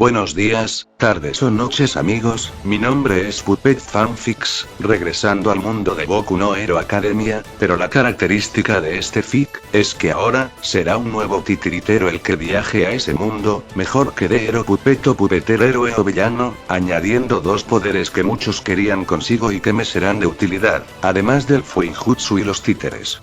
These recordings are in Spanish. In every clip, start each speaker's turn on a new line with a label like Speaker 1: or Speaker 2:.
Speaker 1: Buenos días, tardes o noches amigos, mi nombre es Puppet Fanfics, regresando al mundo de Boku no Hero Academia, pero la característica de este fic, es que ahora, será un nuevo titiritero el que viaje a ese mundo, mejor que de Hero Puppet o Puppeter héroe o villano, añadiendo dos poderes que muchos querían consigo y que me serán de utilidad, además del Fuinjutsu y los títeres.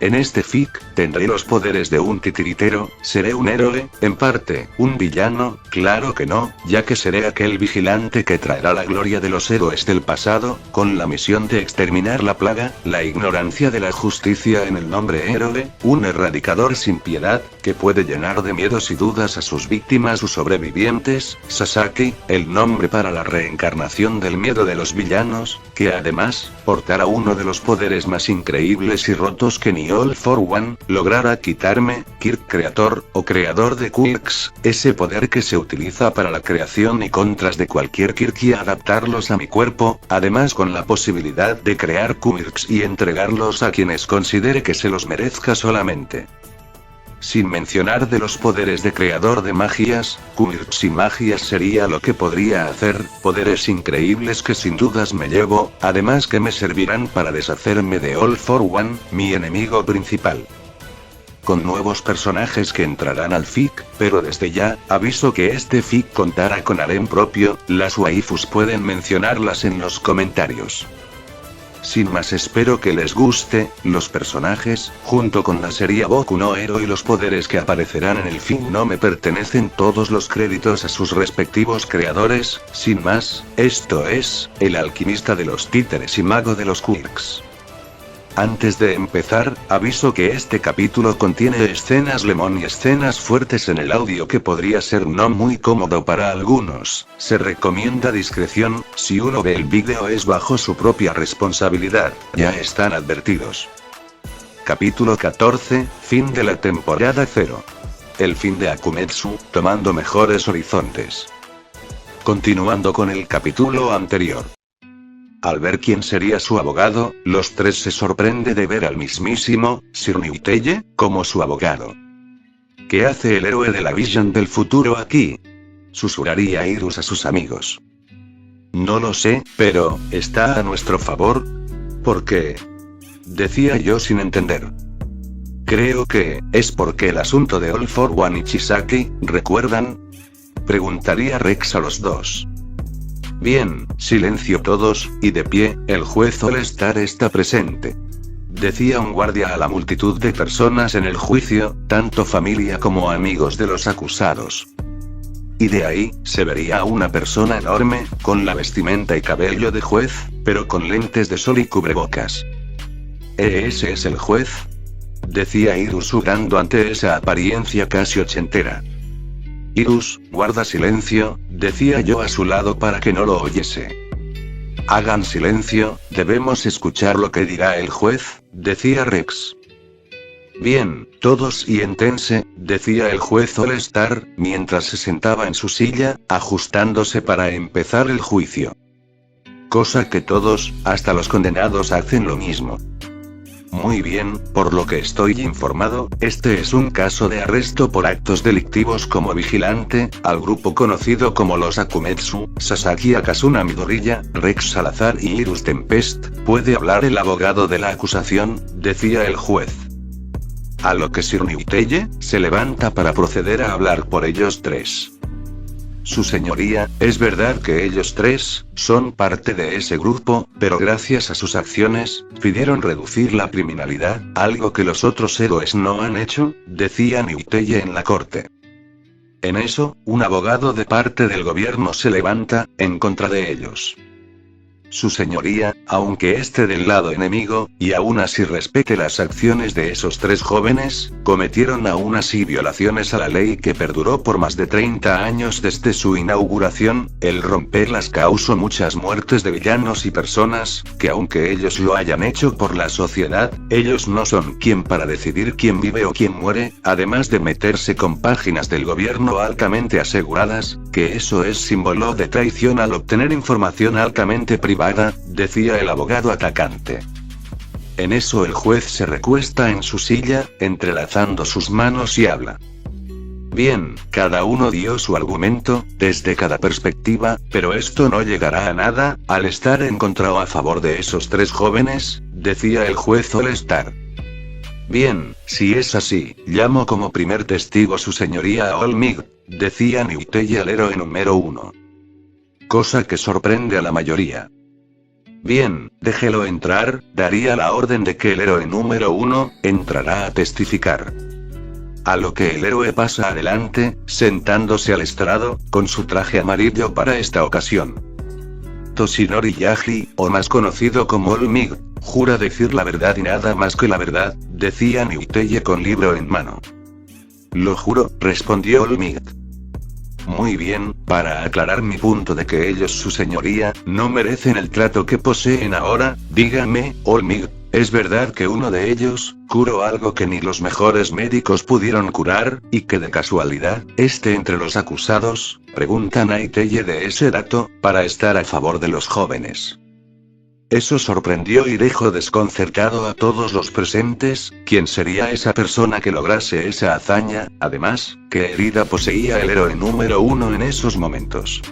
Speaker 1: En este fic, tendré los poderes de un titiritero, seré un héroe, en parte, un villano, claro que no, ya que seré aquel vigilante que traerá la gloria de los héroes del pasado, con la misión de exterminar la plaga, la ignorancia de la justicia en el nombre héroe, un erradicador sin piedad, que puede llenar de miedos y dudas a sus víctimas o sobrevivientes, Sasaki, el nombre para la reencarnación del miedo de los villanos, que además, portará uno de los poderes más increíbles y rotos que ni All for One logrará quitarme, Kirk Creator, o creador de quirks, ese poder que se utiliza para la creación y contras de cualquier quirk y adaptarlos a mi cuerpo, además con la posibilidad de crear quirks y entregarlos a quienes considere que se los merezca solamente. Sin mencionar de los poderes de creador de magias, quirks y magias sería lo que podría hacer, poderes increíbles que sin dudas me llevo, además que me servirán para deshacerme de All for One, mi enemigo principal. Con nuevos personajes que entrarán al fic, pero desde ya, aviso que este fic contará con harem propio, las waifus pueden mencionarlas en los comentarios. Sin más, espero que les guste, los personajes, junto con la serie Boku no Hero y los poderes que aparecerán en el fic no me pertenecen, todos los créditos a sus respectivos creadores, sin más, esto es, el alquimista de los títeres y mago de los quirks. Antes de empezar, aviso que este capítulo contiene escenas lemon y escenas fuertes en el audio que podría ser no muy cómodo para algunos, se recomienda discreción, si uno ve el vídeo es bajo su propia responsabilidad, ya están advertidos. Capítulo 14, fin de la temporada 0. El fin de Akumetsu, tomando mejores horizontes. Continuando con el capítulo anterior. Al ver quién sería su abogado, los tres se sorprende de ver al mismísimo Sirniuteye como su abogado. ¿Qué hace el héroe de la Vision del futuro aquí?, susurraría Irus a sus amigos. No lo sé, pero, ¿está a nuestro favor? ¿Por qué?, decía yo sin entender. Creo que, es porque el asunto de All for One y Chisaki, ¿recuerdan?, preguntaría Rex a los dos. Bien, silencio todos, y de pie, el juez All-Star está presente. Decía un guardia a la multitud de personas en el juicio, tanto familia como amigos de los acusados. Y de ahí, se vería a una persona enorme, con la vestimenta y cabello de juez, pero con lentes de sol y cubrebocas. ¿Ese es el juez?, decía Irus sudando ante esa apariencia casi ochentera. Irus, guarda silencio, decía yo a su lado para que no lo oyese. Hagan silencio, debemos escuchar lo que dirá el juez, decía Rex. Bien, todos siéntense, decía el juez All-Star, mientras se sentaba en su silla, ajustándose para empezar el juicio. Cosa que todos, hasta los condenados, hacen lo mismo. Muy bien, por lo que estoy informado, este es un caso de arresto por actos delictivos como vigilante, al grupo conocido como los Akumetsu, Sasaki Akasuna Midoriya, Rex Salazar y Irus Tempest. ¿Puede hablar el abogado de la acusación?, decía el juez. A lo que Sirniuteye se levanta para proceder a hablar por ellos tres. Su señoría, es verdad que ellos tres son parte de ese grupo, pero gracias a sus acciones, pidieron reducir la criminalidad, algo que los otros héroes no han hecho, decía Niuteye en la corte. En eso, un abogado de parte del gobierno se levanta, en contra de ellos. Su señoría, aunque esté del lado enemigo, y aún así respete las acciones de esos tres jóvenes, cometieron aún así violaciones a la ley que perduró por más de 30 años desde su inauguración, el romperlas causó muchas muertes de villanos y personas, que aunque ellos lo hayan hecho por la sociedad, ellos no son quien para decidir quién vive o quién muere, además de meterse con páginas del gobierno altamente aseguradas, que eso es símbolo de traición al obtener información altamente privada, decía el abogado atacante. En eso el juez se recuesta en su silla, entrelazando sus manos y habla. Bien, cada uno dio su argumento, desde cada perspectiva, pero esto no llegará a nada, al estar en contra o a favor de esos tres jóvenes, decía el juez All-Star. Bien, si es así, llamo como primer testigo su señoría a Olmig, decía Newteye al héroe número 1. Cosa que sorprende a la mayoría. Bien, déjelo entrar, daría la orden de que el héroe número 1 entrará a testificar. A lo que el héroe pasa adelante, sentándose al estrado, con su traje amarillo para esta ocasión. Toshinori Yaji, o más conocido como Olmig, jura decir la verdad y nada más que la verdad, decía Newteye con libro en mano. Lo juro, respondió Olmig. Muy bien, para aclarar mi punto de que ellos, su señoría, no merecen el trato que poseen ahora, dígame, Olmig, ¿es verdad que uno de ellos curó algo que ni los mejores médicos pudieron curar, y que de casualidad esté entre los acusados? Pregunta Newteye de ese dato, para estar a favor de los jóvenes. Eso sorprendió y dejó desconcertado a todos los presentes. ¿Quién sería esa persona que lograse esa hazaña? Además, ¿qué herida poseía el héroe número 1 en esos momentos?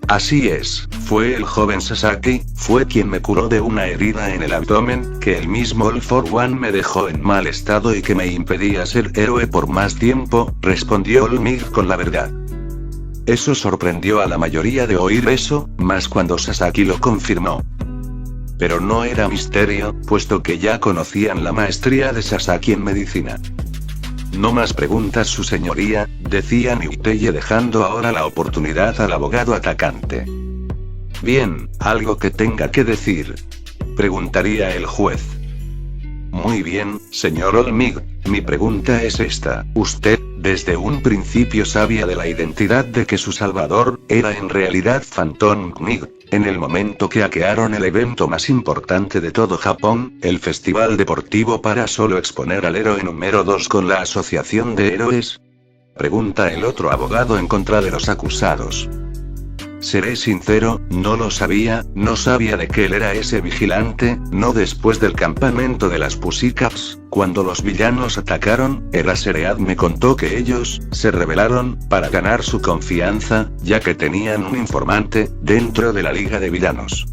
Speaker 1: Así es, fue el joven Sasaki, fue quien me curó de una herida en el abdomen, que el mismo All for One me dejó en mal estado y que me impedía ser héroe por más tiempo, respondió Olmig con la verdad. Eso sorprendió a la mayoría de oír eso, más cuando Sasaki lo confirmó. Pero no era misterio, puesto que ya conocían la maestría de Sasaki en medicina. No más preguntas, su señoría, decía Newteye dejando ahora la oportunidad al abogado atacante. Bien, ¿algo que tenga que decir?, preguntaría el juez. Muy bien, señor Olmig, mi pregunta es esta: ¿usted, desde un principio sabía de la identidad de que su salvador era en realidad Phantom Knight, en el momento que hackearon el evento más importante de todo Japón, el festival deportivo, para solo exponer al héroe número 2 con la asociación de héroes? Pregunta el otro abogado en contra de los acusados. Seré sincero, no lo sabía, no sabía de que él era ese vigilante, no después del campamento de las Pussycats, cuando los villanos atacaron, Eraserhead me contó que ellos se rebelaron para ganar su confianza, ya que tenían un informante dentro de la Liga de Villanos.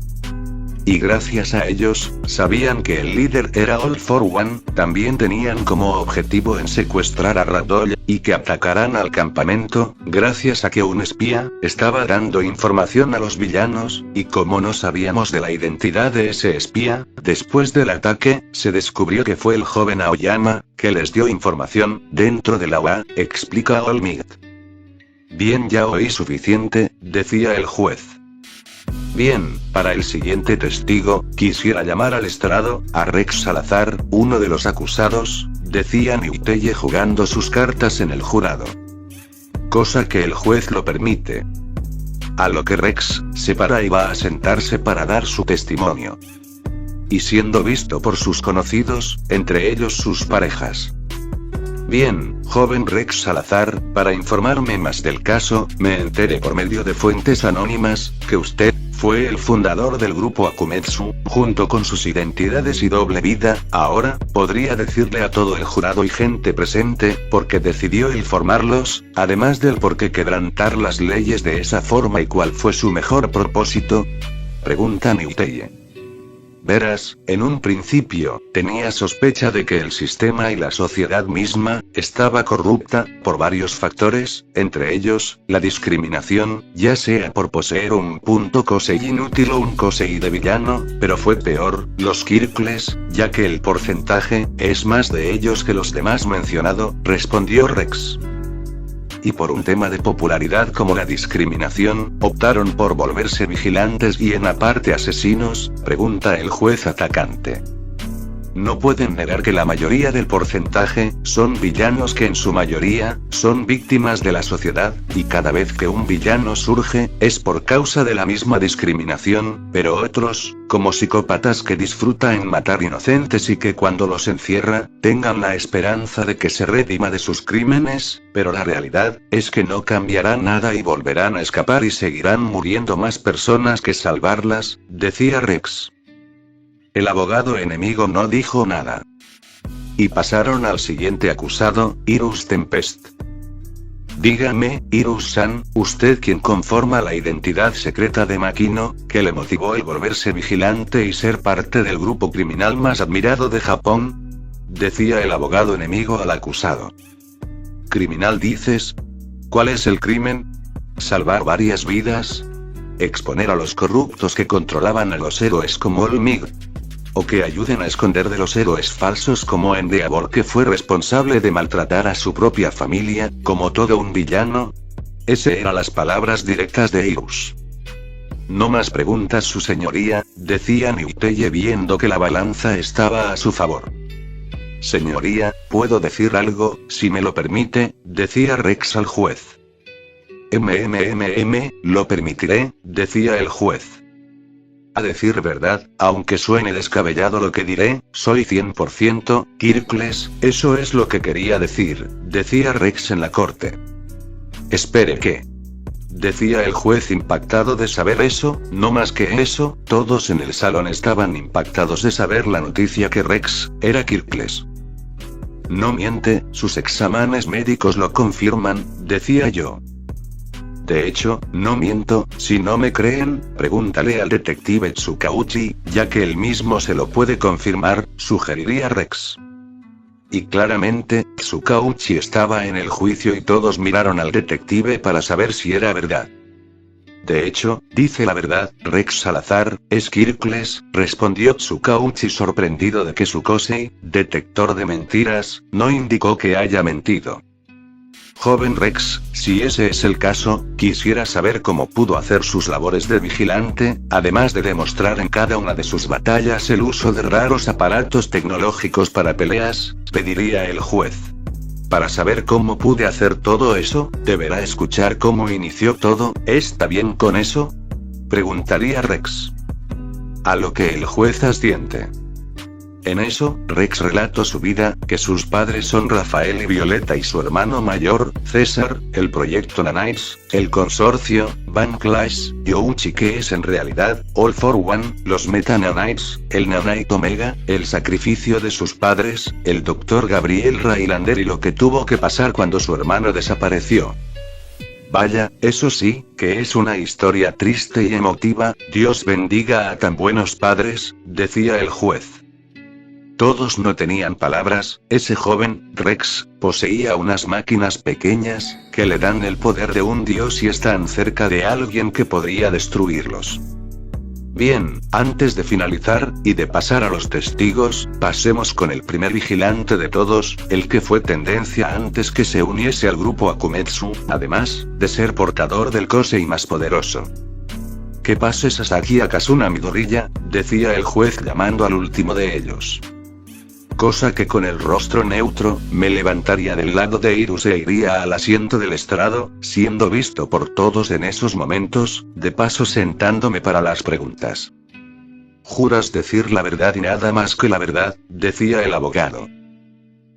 Speaker 1: Y gracias a ellos, sabían que el líder era All for One, también tenían como objetivo en secuestrar a Ragdoll, y que atacarán al campamento, gracias a que un espía estaba dando información a los villanos, y como no sabíamos de la identidad de ese espía, después del ataque, se descubrió que fue el joven Aoyama, que les dio información, dentro de la UA, explica Olmig. Bien, ya oí suficiente, decía el juez. Bien, para el siguiente testigo, quisiera llamar al estrado a Rex Salazar, uno de los acusados, decía Newteye jugando sus cartas en el jurado. Cosa que el juez lo permite. A lo que Rex se para y va a sentarse para dar su testimonio. Y siendo visto por sus conocidos, entre ellos sus parejas. Bien, joven Rex Salazar, para informarme más del caso, me enteré por medio de fuentes anónimas, que usted fue el fundador del grupo Akumetsu, junto con sus identidades y doble vida. Ahora, podría decirle a todo el jurado y gente presente, por qué decidió el formarlos, además del por qué quebrantar las leyes de esa forma y cuál fue su mejor propósito. Pregunta Newteye. Verás, en un principio, tenía sospecha de que el sistema y la sociedad misma estaba corrupta, por varios factores, entre ellos, la discriminación, ya sea por poseer un punto Kosei inútil o un Kosei de villano, pero fue peor, los Kirkles, ya que el porcentaje es más de ellos que los demás mencionado, respondió Rex. Y por un tema de popularidad como la discriminación, optaron por volverse vigilantes y en aparte asesinos, pregunta el juez atacante. No pueden negar que la mayoría del porcentaje son villanos que en su mayoría son víctimas de la sociedad, y cada vez que un villano surge, es por causa de la misma discriminación, pero otros, como psicópatas que disfrutan en matar inocentes y que cuando los encierra, tengan la esperanza de que se redima de sus crímenes, pero la realidad es que no cambiará nada y volverán a escapar y seguirán muriendo más personas que salvarlas, decía Rex. El abogado enemigo no dijo nada. Y pasaron al siguiente acusado, Irus Tempest. Dígame, Hirus-san, ¿usted quién conforma la identidad secreta de Makino, que le motivó el volverse vigilante y ser parte del grupo criminal más admirado de Japón? Decía el abogado enemigo al acusado. ¿Criminal dices? ¿Cuál es el crimen? ¿Salvar varias vidas? ¿Exponer a los corruptos que controlaban a los héroes como Olmig? ¿O que ayuden a esconder de los héroes falsos como Endeavor, que fue responsable de maltratar a su propia familia, como todo un villano? Esas eran las palabras directas de Hirus. No más preguntas, su señoría, decía Niuteye viendo que la balanza estaba a su favor. Señoría, ¿puedo decir algo, si me lo permite?, decía Rex al juez. Lo permitiré, decía el juez. A decir verdad, aunque suene descabellado lo que diré, soy 100% Kirkles, eso es lo que quería decir, decía Rex en la corte. Espere, ¿qué? Decía el juez impactado de saber eso, no más que eso, todos en el salón estaban impactados de saber la noticia que Rex era Kirkles. No miente, sus exámenes médicos lo confirman, decía yo. De hecho, no miento, si no me creen, pregúntale al detective Tsukauchi, ya que él mismo se lo puede confirmar, sugeriría Rex. Y claramente, Tsukauchi estaba en el juicio y todos miraron al detective para saber si era verdad. De hecho, dice la verdad, Rex Salazar, es Kirkles, respondió Tsukauchi sorprendido de que su Kosei, detector de mentiras, no indicó que haya mentido. Joven Rex, si ese es el caso, quisiera saber cómo pudo hacer sus labores de vigilante, además de demostrar en cada una de sus batallas el uso de raros aparatos tecnológicos para peleas, pediría el juez. Para saber cómo pude hacer todo eso, deberá escuchar cómo inició todo, ¿está bien con eso?, preguntaría Rex. A lo que el juez asiente. En eso, Rex relató su vida, que sus padres son Rafael y Violeta y su hermano mayor, César, el proyecto Nanites, el consorcio, Van Clash, Youchi que es en realidad, All for One, los Meta Nanites, el Nanite Omega, el sacrificio de sus padres, el Dr. Gabriel Railander y lo que tuvo que pasar cuando su hermano desapareció. Vaya, eso sí, que es una historia triste y emotiva, Dios bendiga a tan buenos padres, decía el juez. Todos no tenían palabras, ese joven, Rex, poseía unas máquinas pequeñas, que le dan el poder de un dios y están cerca de alguien que podría destruirlos. Bien, antes de finalizar, y de pasar a los testigos, pasemos con el primer vigilante de todos, el que fue tendencia antes que se uniese al grupo Akumetsu, además, de ser portador del Kosei más poderoso. Que pase Sasaki Akasuna Midoriya, decía el juez llamando al último de ellos. Cosa que con el rostro neutro, me levantaría del lado de Hirus e iría al asiento del estrado, siendo visto por todos en esos momentos, de paso sentándome para las preguntas. ¿Juras decir la verdad y nada más que la verdad?, decía el abogado.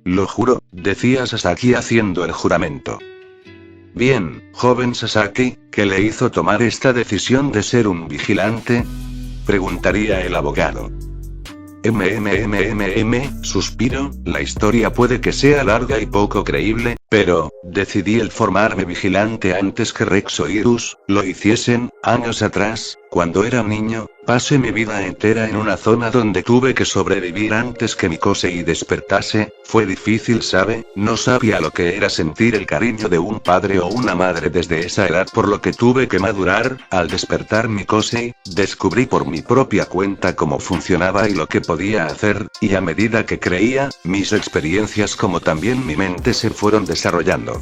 Speaker 1: Lo juro, decía Sasaki haciendo el juramento. Bien, joven Sasaki, ¿qué le hizo tomar esta decisión de ser un vigilante?, preguntaría el abogado. Suspiro, la historia puede que sea larga y poco creíble, pero, decidí el formarme vigilante antes que Rex o Hirus lo hiciesen, años atrás, cuando era niño, pasé mi vida entera en una zona donde tuve que sobrevivir antes que mi Kosei despertase, fue difícil, ¿sabe? No sabía lo que era sentir el cariño de un padre o una madre desde esa edad, por lo que tuve que madurar, al despertar mi Kosei, descubrí por mi propia cuenta cómo funcionaba y lo que podía hacer, y a medida que creía, mis experiencias como también mi mente se fueron desarrollando.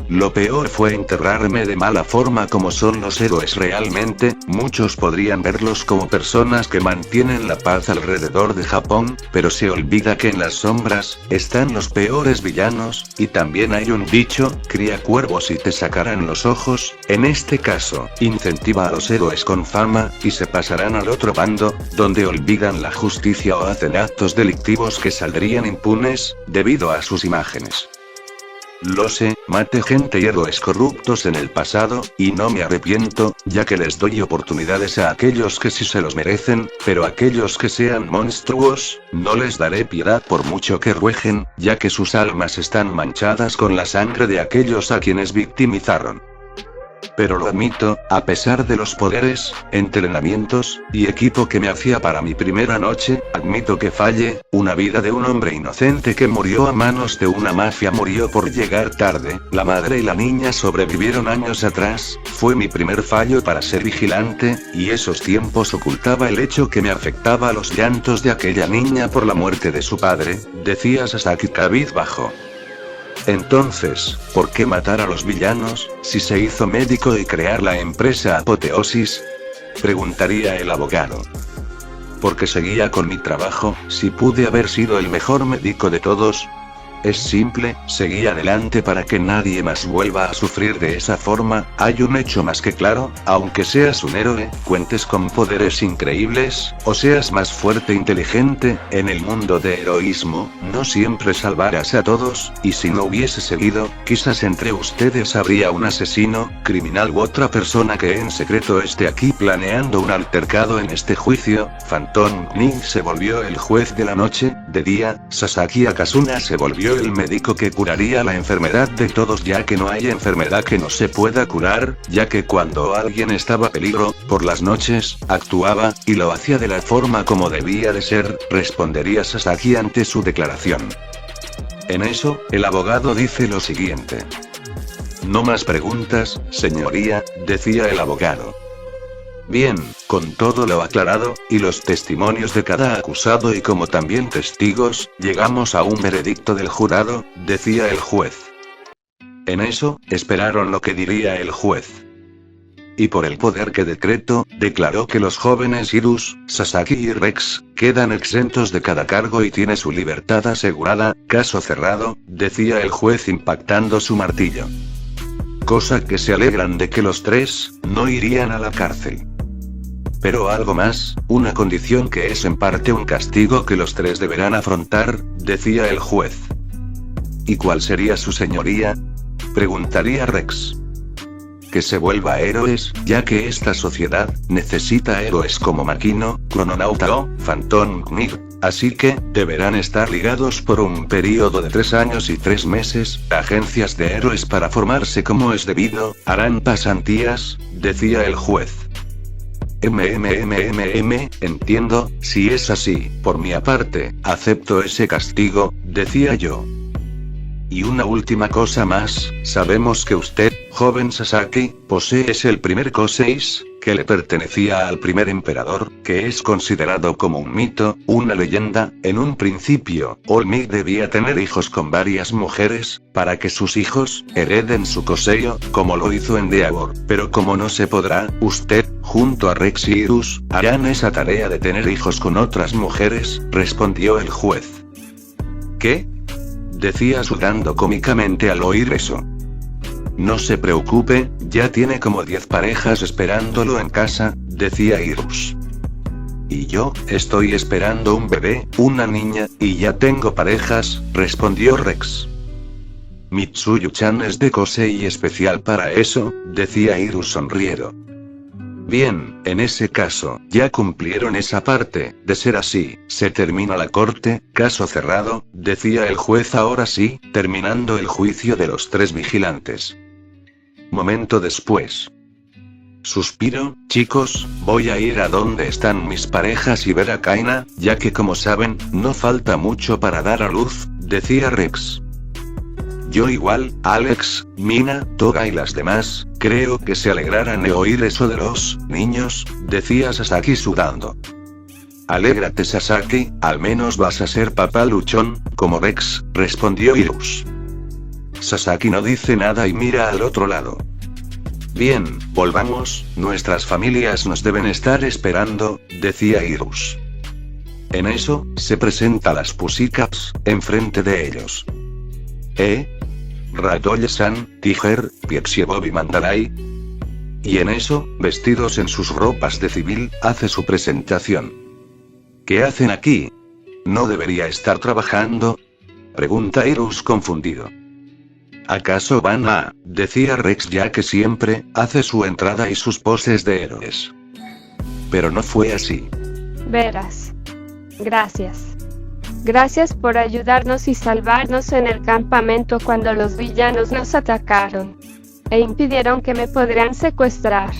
Speaker 1: Lo peor fue enterrarme de mala forma como son los héroes realmente, muchos podrían verlos como personas que mantienen la paz alrededor de Japón, pero se olvida que en las sombras, están los peores villanos, y también hay un dicho, cría cuervos y te sacarán los ojos, en este caso, incentiva a los héroes con fama, y se pasarán al otro bando, donde olvidan la justicia o hacen actos delictivos que saldrían impunes, debido a sus imágenes. Lo sé, maté gente y héroes corruptos en el pasado, y no me arrepiento, ya que les doy oportunidades a aquellos que sí se los merecen, pero aquellos que sean monstruos, no les daré piedad por mucho que ruejen, ya que sus almas están manchadas con la sangre de aquellos a quienes victimizaron. Pero lo admito, a pesar de los poderes, entrenamientos, y equipo que me hacía para mi primera noche, admito que falle, una vida de un hombre inocente que murió a manos de una mafia murió por llegar tarde, la madre y la niña sobrevivieron años atrás, fue mi primer fallo para ser vigilante, y esos tiempos ocultaba el hecho que me afectaba a los llantos de aquella niña por la muerte de su padre, decía Sasaki cabizbajo. Entonces, ¿por qué matar a los villanos, si se hizo médico y crear la empresa Apoteosis? Preguntaría el abogado. Porque seguía con mi trabajo, si pude haber sido el mejor médico de todos. Es simple, seguí adelante para que nadie más vuelva a sufrir de esa forma. Hay un hecho más que claro, aunque seas un héroe, cuentes con poderes increíbles, o seas más fuerte e inteligente, en el mundo de heroísmo, no siempre salvarás a todos, y si no hubiese seguido, quizás entre ustedes habría un asesino, criminal u otra persona que en secreto esté aquí planeando un altercado en este juicio. Phantom Ning se volvió el juez de la noche, de día, Sasaki Akasuna se volvió el médico que curaría la enfermedad de todos, ya que no hay enfermedad que no se pueda curar, ya que cuando alguien estaba en peligro, por las noches, actuaba, y lo hacía de la forma como debía de ser, respondería Sasaki ante su declaración. En eso, el abogado dice lo siguiente. No más preguntas, señoría, decía el abogado. Bien, con todo lo aclarado, y los testimonios de cada acusado y como también testigos, llegamos a un veredicto del jurado, decía el juez. En eso, esperaron lo que diría el juez. Y por el poder que decreto, declaró que los jóvenes Hirus, Sasaki y Rex, quedan exentos de cada cargo y tiene su libertad asegurada, caso cerrado, decía el juez impactando su martillo. Cosa que se alegran de que los tres, no irían a la cárcel. Pero algo más, una condición que es en parte un castigo que los tres deberán afrontar, decía el juez. ¿Y cuál sería su señoría? Preguntaría Rex. Que se vuelva héroes, ya que esta sociedad necesita héroes como Makino, Crononauta o Phantom Gnir, así que deberán estar ligados por un periodo de 3 años y 3 meses, agencias de héroes para formarse como es debido, harán pasantías, decía el juez. Entiendo, si es así, por mi parte, acepto ese castigo, decía yo. Y una última cosa más, sabemos que usted, joven Sasaki, posee el primer Koseis, que le pertenecía al primer emperador, que es considerado como un mito, una leyenda. En un principio, Olmig debía tener hijos con varias mujeres, para que sus hijos hereden su Koseio, como lo hizo en Deavor, pero como no se podrá, usted, junto a Rex y Hirus, harán esa tarea de tener hijos con otras mujeres, respondió el juez. ¿Qué? Decía sudando cómicamente al oír eso. No se preocupe, ya tiene como 10 parejas esperándolo en casa, decía Hirus. Y yo, estoy esperando un bebé, una niña, y ya tengo parejas, respondió Rex. Mitsuyu-chan es de Kosei especial para eso, decía Hirus sonriendo. Bien, en ese caso, ya cumplieron esa parte. De ser así, se termina la corte, caso cerrado, decía el juez ahora sí, terminando el juicio de los 3 vigilantes. Momento después. Suspiro, chicos, voy a ir a donde están mis parejas y ver a Kaina, ya que como saben, no falta mucho para dar a luz, decía Rex. Yo igual, Alex, Mina, Toga y las demás, creo que se alegrarán de oír eso de los niños, decía Sasaki sudando. Alégrate Sasaki, al menos vas a ser papá luchón, como Rex, respondió Hirus. Sasaki no dice nada y mira al otro lado. Bien, volvamos, nuestras familias nos deben estar esperando, decía Hirus. En eso, se presenta las Pussycats, enfrente de ellos. Radoye-san, Tiger, Pixiebob y Mandalay. Y en eso, vestidos en sus ropas de civil, hace su presentación. ¿Qué hacen aquí? ¿No debería estar trabajando? Pregunta Hirus confundido. ¿Acaso van a? Decía Rex, ya que siempre hace su entrada y sus poses de héroes. Pero no fue así.
Speaker 2: Verás. Gracias. Gracias por ayudarnos y salvarnos en el campamento cuando los villanos nos atacaron e impidieron que me pudieran secuestrar.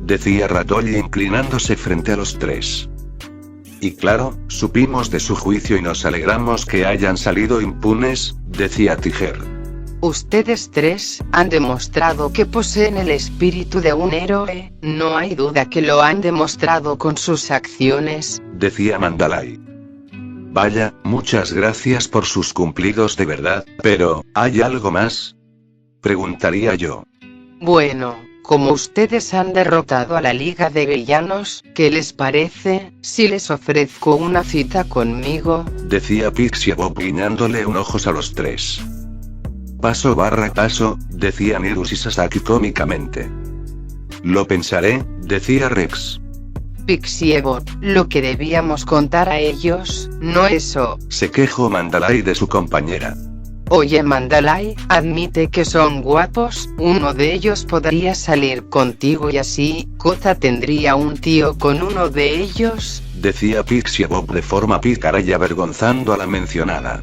Speaker 1: Decía Ratolli inclinándose frente a los tres. Y claro, supimos de su juicio y nos alegramos que hayan salido impunes, decía Tiger.
Speaker 3: Ustedes tres han demostrado que poseen el espíritu de un héroe, no hay duda que lo han demostrado con sus acciones,
Speaker 1: decía Mandalay. Vaya, muchas gracias por sus cumplidos de verdad, pero, ¿hay algo más? Preguntaría yo.
Speaker 3: Bueno, como ustedes han derrotado a la Liga de Villanos, ¿qué les parece si les ofrezco una cita conmigo?
Speaker 1: Decía Pixie Bob guiñándole un ojo a los tres. Paso / paso, decían Irus y Sasaki cómicamente. Lo pensaré, decía Rex.
Speaker 3: Pixiebot, lo que debíamos contar a ellos, no eso.
Speaker 1: Se quejó Mandalay de su compañera.
Speaker 3: Oye Mandalay, admite que son guapos, uno de ellos podría salir contigo y así, Kota tendría un tío con uno de ellos,
Speaker 1: decía Pixie Bob de forma pícara y avergonzando a la mencionada.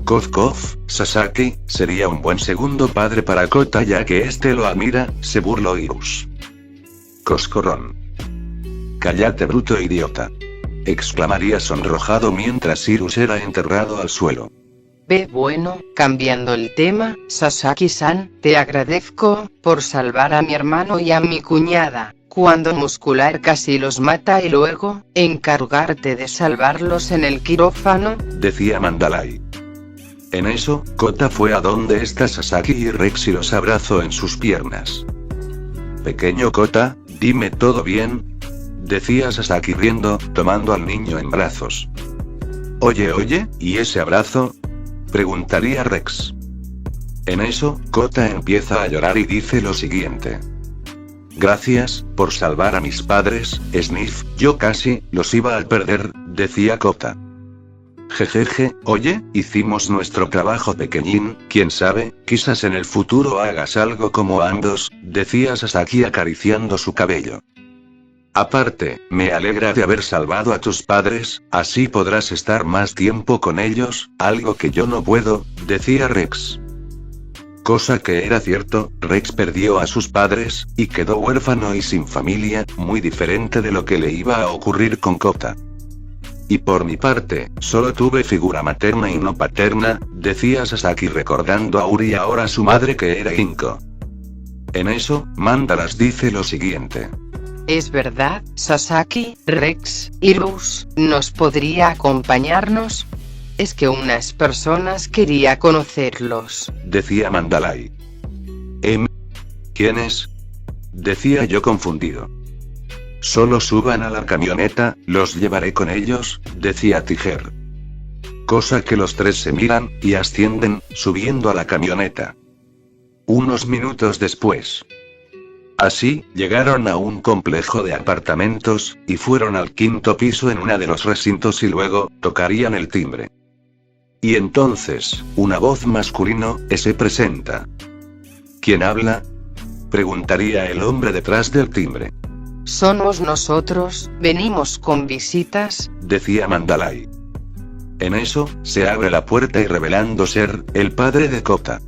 Speaker 1: Cof cof, Sasaki, sería un buen segundo padre para Kota ya que este lo admira, se burló Irus. Coscorrón. Cállate bruto idiota. Exclamaría sonrojado mientras Irus era enterrado al suelo.
Speaker 3: Bueno, cambiando el tema, Sasaki-san, te agradezco por salvar a mi hermano y a mi cuñada, cuando Muscular casi los mata y luego, encargarte de salvarlos en el quirófano,
Speaker 1: decía Mandalay. En eso, Kota fue a donde está Sasaki y Rex y los abrazó en sus piernas. Pequeño Kota, dime todo bien, decía Sasaki riendo, tomando al niño en brazos. Oye, ¿y ese abrazo? Preguntaría Rex. En eso, Kota empieza a llorar y dice lo siguiente. Gracias, por salvar a mis padres, Sniff, yo casi los iba a perder, decía Kota. Jejeje, oye, hicimos nuestro trabajo pequeñín, quién sabe, quizás en el futuro hagas algo como ambos, decía Sasaki acariciando su cabello. Aparte, me alegra de haber salvado a tus padres, así podrás estar más tiempo con ellos, algo que yo no puedo, decía Rex. Cosa que era cierto, Rex perdió a sus padres, y quedó huérfano y sin familia, muy diferente de lo que le iba a ocurrir con Kota. Y por mi parte, solo tuve figura materna y no paterna, decía Sasaki recordando a Uri y ahora su madre que era Inko. En eso, Mandalas dice lo siguiente.
Speaker 3: Es verdad, Sasaki, Rex, Irus, ¿nos podría acompañarnos? Es que unas personas quería conocerlos,
Speaker 1: decía Mandalay. ¿Quiénes? Decía yo confundido. Solo suban a la camioneta, los llevaré con ellos, decía Tiger. Cosa que los tres se miran, y ascienden, subiendo a la camioneta. Unos minutos después. Así, llegaron a un complejo de apartamentos, y fueron al 5º piso en uno de los recintos y luego, tocarían el timbre. Y entonces, una voz masculino, se presenta. ¿Quién habla? Preguntaría el hombre detrás del timbre.
Speaker 3: Somos nosotros, venimos con visitas,
Speaker 1: decía Mandalay. En eso, se abre la puerta y revelando ser, el padre de Kota.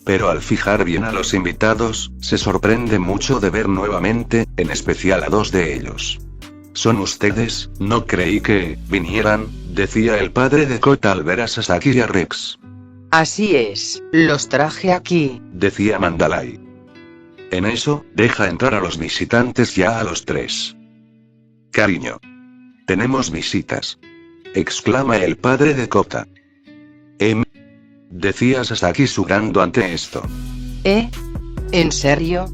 Speaker 1: Pero al fijar bien a los invitados, se sorprende mucho de ver nuevamente, en especial a dos de ellos. ¿Son ustedes? No creí que vinieran, decía el padre de Kota al ver a Sasaki y a Rex.
Speaker 3: Así es, los traje aquí,
Speaker 1: decía Mandalay. En eso, deja entrar a los visitantes ya a los tres. Cariño. Tenemos visitas. Exclama el padre de Kota. Decía Sasaki sudando ante esto.
Speaker 3: ¿En serio?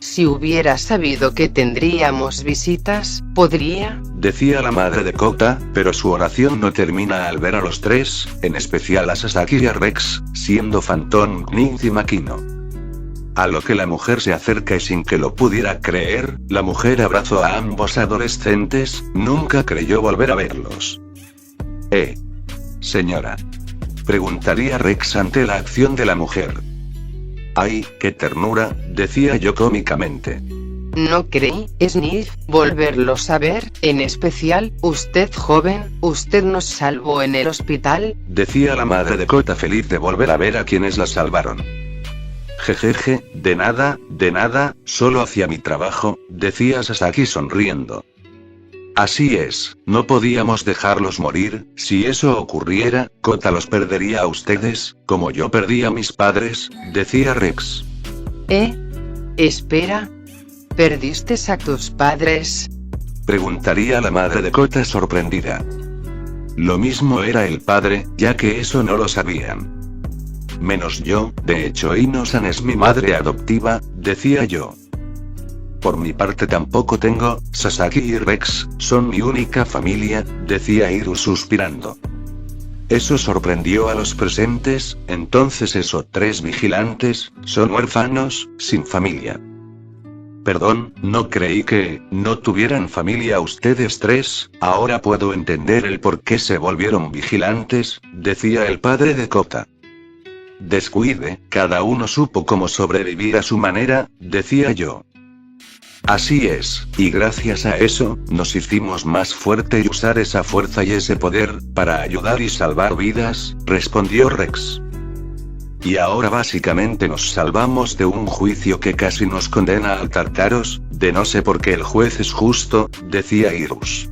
Speaker 3: Si hubiera sabido que tendríamos visitas, ¿podría? Decía
Speaker 1: la madre de Kota, pero su oración no termina al ver a los tres, en especial a Sasaki y a Rex, siendo Phantom, Knight y Makino. A lo que la mujer se acerca y sin que lo pudiera creer, la mujer abrazó a ambos adolescentes, nunca creyó volver a verlos. Señora. Preguntaría Rex ante la acción de la mujer. ¡Ay, qué ternura!, decía yo cómicamente.
Speaker 3: ¿No cree, Sniff, volverlos a ver, en especial, usted joven, usted nos salvó en el hospital?
Speaker 1: Decía la madre de Kota feliz de volver a ver a quienes la salvaron. Jejeje, de nada, solo hacía mi trabajo, decía Sasaki sonriendo. Así es, no podíamos dejarlos morir, si eso ocurriera, Kota los perdería a ustedes, como yo perdí a mis padres, decía Rex.
Speaker 3: Espera. ¿Perdiste a tus padres?
Speaker 1: Preguntaría la madre de Kota sorprendida. Lo mismo era el padre, ya que eso no lo sabían. Menos yo, de hecho Ino-san es mi madre adoptiva, decía yo. Por mi parte tampoco tengo, Sasaki y Rex, son mi única familia, decía Hiru suspirando. Eso sorprendió a los presentes, entonces esos 3 vigilantes, son huérfanos, sin familia. Perdón, no creí que no tuvieran familia ustedes 3, ahora puedo entender el por qué se volvieron vigilantes, decía el padre de Kota. Descuide, cada uno supo cómo sobrevivir a su manera, decía yo. Así es, y gracias a eso, nos hicimos más fuerte y usar esa fuerza y ese poder, para ayudar y salvar vidas, respondió Rex. Y ahora básicamente nos salvamos de un juicio que casi nos condena al Tartaros, de no sé por qué el juez es justo, decía Irus.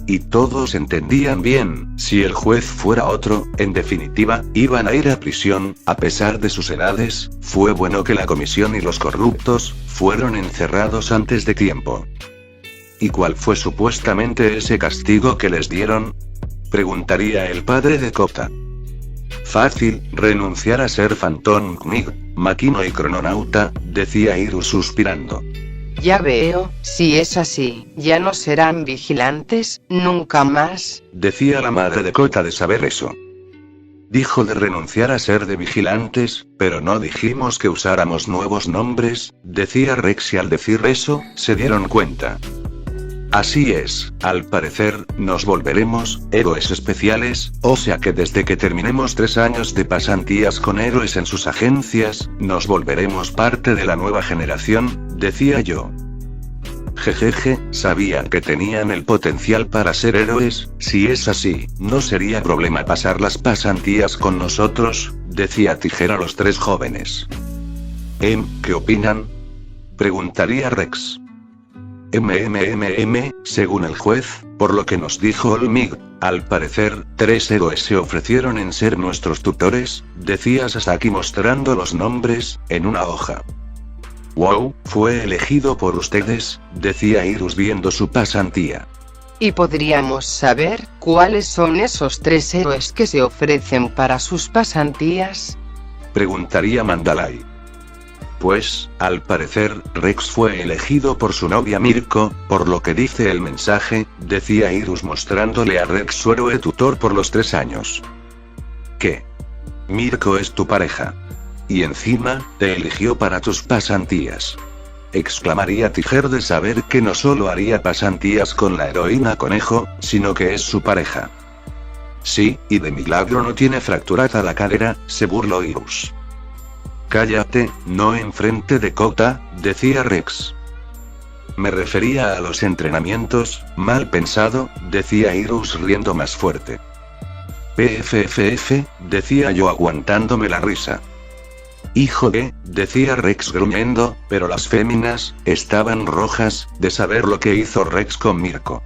Speaker 1: Y todos entendían bien, si el juez fuera otro, en definitiva, iban a ir a prisión, a pesar de sus edades, fue bueno que la comisión y los corruptos, fueron encerrados antes de tiempo. ¿Y cuál fue supuestamente ese castigo que les dieron? Preguntaría el padre de Kota. Fácil, renunciar a ser Phantom Knig, Makino y Crononauta, decía Hiru suspirando.
Speaker 3: Ya veo, si es así, ya no serán vigilantes, nunca más,
Speaker 1: decía la madre de Kota de saber eso. Dijo de renunciar a ser de vigilantes, pero no dijimos que usáramos nuevos nombres, decía Rex y al decir eso, se dieron cuenta. Así es, al parecer, nos volveremos héroes especiales, o sea que desde que terminemos 3 años de pasantías con héroes en sus agencias, nos volveremos parte de la nueva generación, decía yo. Jejeje, sabían que tenían el potencial para ser héroes, si es así, no sería problema pasar las pasantías con nosotros, decía Tijera a los 3 jóvenes. ¿Qué opinan? Preguntaría Rex. Según el juez, por lo que nos dijo Olmig, al parecer, 3 héroes se ofrecieron en ser nuestros tutores, decía Sasaki mostrando los nombres, en una hoja. Wow, fue elegido por ustedes, decía Irus viendo su pasantía.
Speaker 3: ¿Y podríamos saber cuáles son esos 3 héroes que se ofrecen para sus pasantías?
Speaker 1: Preguntaría Mandalay. Pues, al parecer, Rex fue elegido por su novia Mirko, por lo que dice el mensaje, decía Irus mostrándole a Rex su héroe tutor por los 3 años. ¿Qué? Mirko es tu pareja. Y encima, te eligió para tus pasantías. Exclamaría Tiger de saber que no solo haría pasantías con la heroína conejo, sino que es su pareja. Sí, y de milagro no tiene fracturada la cadera, se burló Irus. Cállate, no enfrente de Kota, decía Rex. Me refería a los entrenamientos, mal pensado, decía Irus riendo más fuerte. PFFF, decía yo aguantándome la risa. Hijo de, decía Rex gruñendo, pero las féminas, estaban rojas, de saber lo que hizo Rex con Mirko.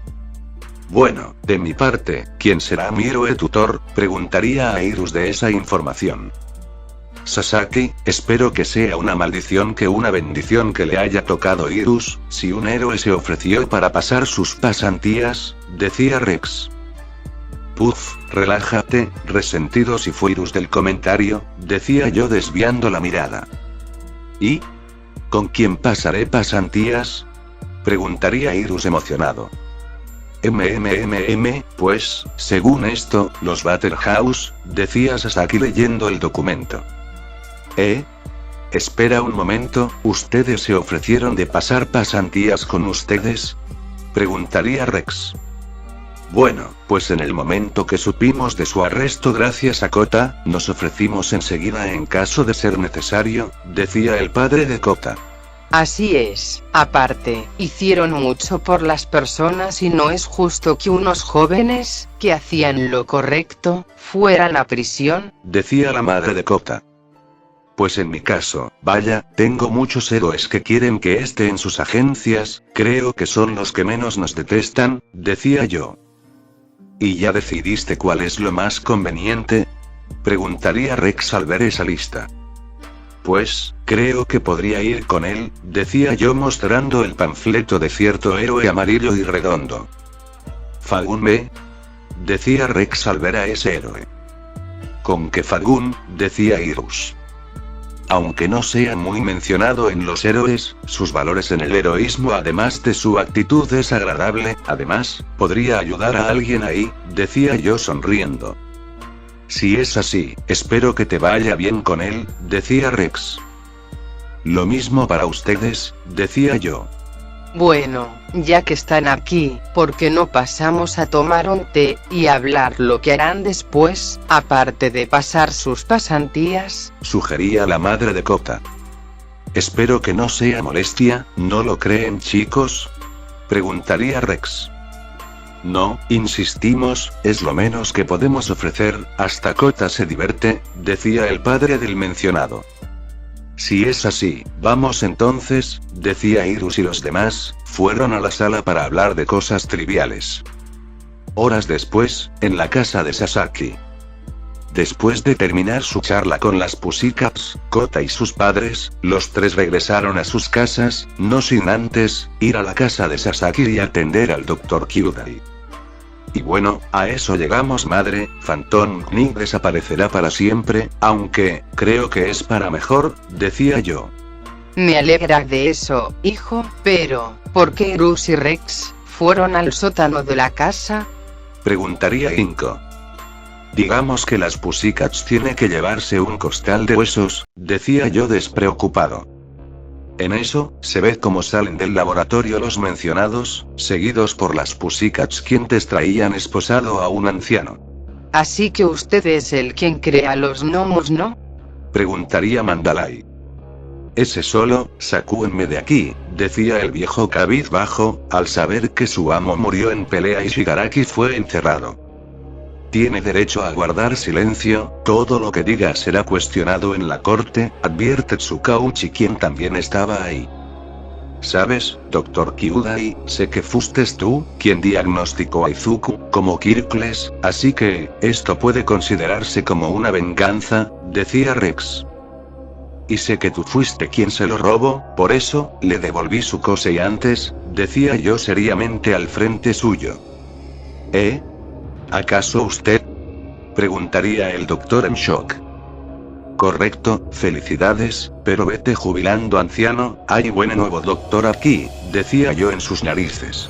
Speaker 1: Bueno, de mi parte, ¿quién será mi héroe tutor? Preguntaría a Irus de esa información. Sasaki, espero que sea una maldición que una bendición que le haya tocado Irus, si un héroe se ofreció para pasar sus pasantías, decía Rex. Puf, relájate, resentido si fue Irus del comentario, decía yo desviando la mirada. ¿Y? ¿Con quién pasaré pasantías? Preguntaría Irus emocionado. Pues, según esto, los Battle House, decía Sasaki leyendo el documento. Espera un momento, ¿ustedes se ofrecieron de pasar pasantías con ustedes? Preguntaría Rex. Bueno, pues en el momento que supimos de su arresto gracias a Kota, nos ofrecimos enseguida en caso de ser necesario, decía el padre de Kota.
Speaker 3: Así es, aparte, hicieron mucho por las personas y no es justo que unos jóvenes, que hacían lo correcto, fueran a prisión,
Speaker 1: decía la madre de Kota. Pues en mi caso, vaya, tengo muchos héroes que quieren que esté en sus agencias, creo que son los que menos nos detestan, decía yo. ¿Y ya decidiste cuál es lo más conveniente? Preguntaría Rex al ver esa lista. Pues, creo que podría ir con él, decía yo mostrando el panfleto de cierto héroe amarillo y redondo. ¿Fagún B? Decía Rex al ver a ese héroe. ¿Con qué Fagún? Decía Irus. Aunque no sea muy mencionado en los héroes, sus valores en el heroísmo además de su actitud es agradable, además, podría ayudar a alguien ahí, decía yo sonriendo. Si es así, espero que te vaya bien con él, decía Rex. Lo mismo para ustedes, decía yo.
Speaker 3: Bueno, ya que están aquí, ¿por qué no pasamos a tomar un té y hablar lo que harán después, aparte de pasar sus pasantías?
Speaker 1: Sugería la madre de Kota. Espero que no sea molestia, ¿no lo creen, chicos? Preguntaría Rex. No, insistimos, es lo menos que podemos ofrecer, hasta Kota se divierte, decía el padre del mencionado. Si es así, vamos entonces, decía Irus y los demás, fueron a la sala para hablar de cosas triviales. Horas después, en la casa de Sasaki. Después de terminar su charla con las Pussycats, Kota y sus padres, los tres regresaron a sus casas, no sin antes, ir a la casa de Sasaki y atender al Dr. Kyudai. Y bueno, a eso llegamos madre, Phantom Knight desaparecerá para siempre, aunque, creo que es para mejor, decía yo.
Speaker 3: Me alegra de eso, hijo, pero, ¿por qué Irus y Rex fueron al sótano de la casa?
Speaker 1: Preguntaría Inko. Digamos que las Pussycats tienen que llevarse un costal de huesos, decía yo despreocupado. En eso, se ve cómo salen del laboratorio los mencionados, seguidos por las Pussycats quienes traían esposado a un anciano.
Speaker 3: Así que usted es el quien crea los gnomos, ¿no?
Speaker 1: Preguntaría Mandalay. Ese solo, sacúenme de aquí, decía el viejo cabizbajo, al saber que su amo murió en pelea y Shigaraki fue encerrado. Tiene derecho a guardar silencio, todo lo que diga será cuestionado en la corte, advierte Tsukauchi quien también estaba ahí. ¿Sabes, Dr. Kyudai? Sé que fuiste tú, quien diagnosticó a Izuku como Kirkles, así que, esto puede considerarse como una venganza, decía Rex. Y sé que tú fuiste quien se lo robó, por eso, le devolví su cosa y antes, decía yo seriamente al frente suyo. ¿Acaso usted? Preguntaría el doctor en shock. Correcto, felicidades, pero vete jubilando anciano, hay buen nuevo doctor aquí, decía yo en sus narices.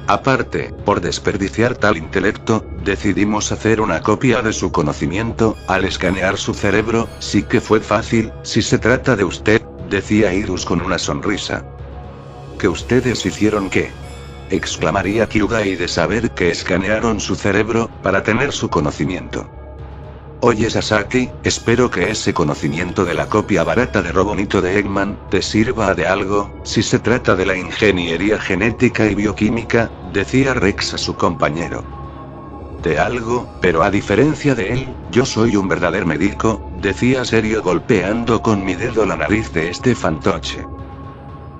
Speaker 1: Aparte, por desperdiciar tal intelecto, decidimos hacer una copia de su conocimiento, al escanear su cerebro, sí que fue fácil, si se trata de usted, decía Irus con una sonrisa. ¿Que ustedes hicieron qué? Exclamaría Kyudai de saber que escanearon su cerebro, para tener su conocimiento. Oye Sasaki, espero que ese conocimiento de la copia barata de Robonito de Eggman, te sirva de algo, si se trata de la ingeniería genética y bioquímica, decía Rex a su compañero. De algo, pero a diferencia de él, yo soy un verdadero médico, decía serio golpeando con mi dedo la nariz de este fantoche.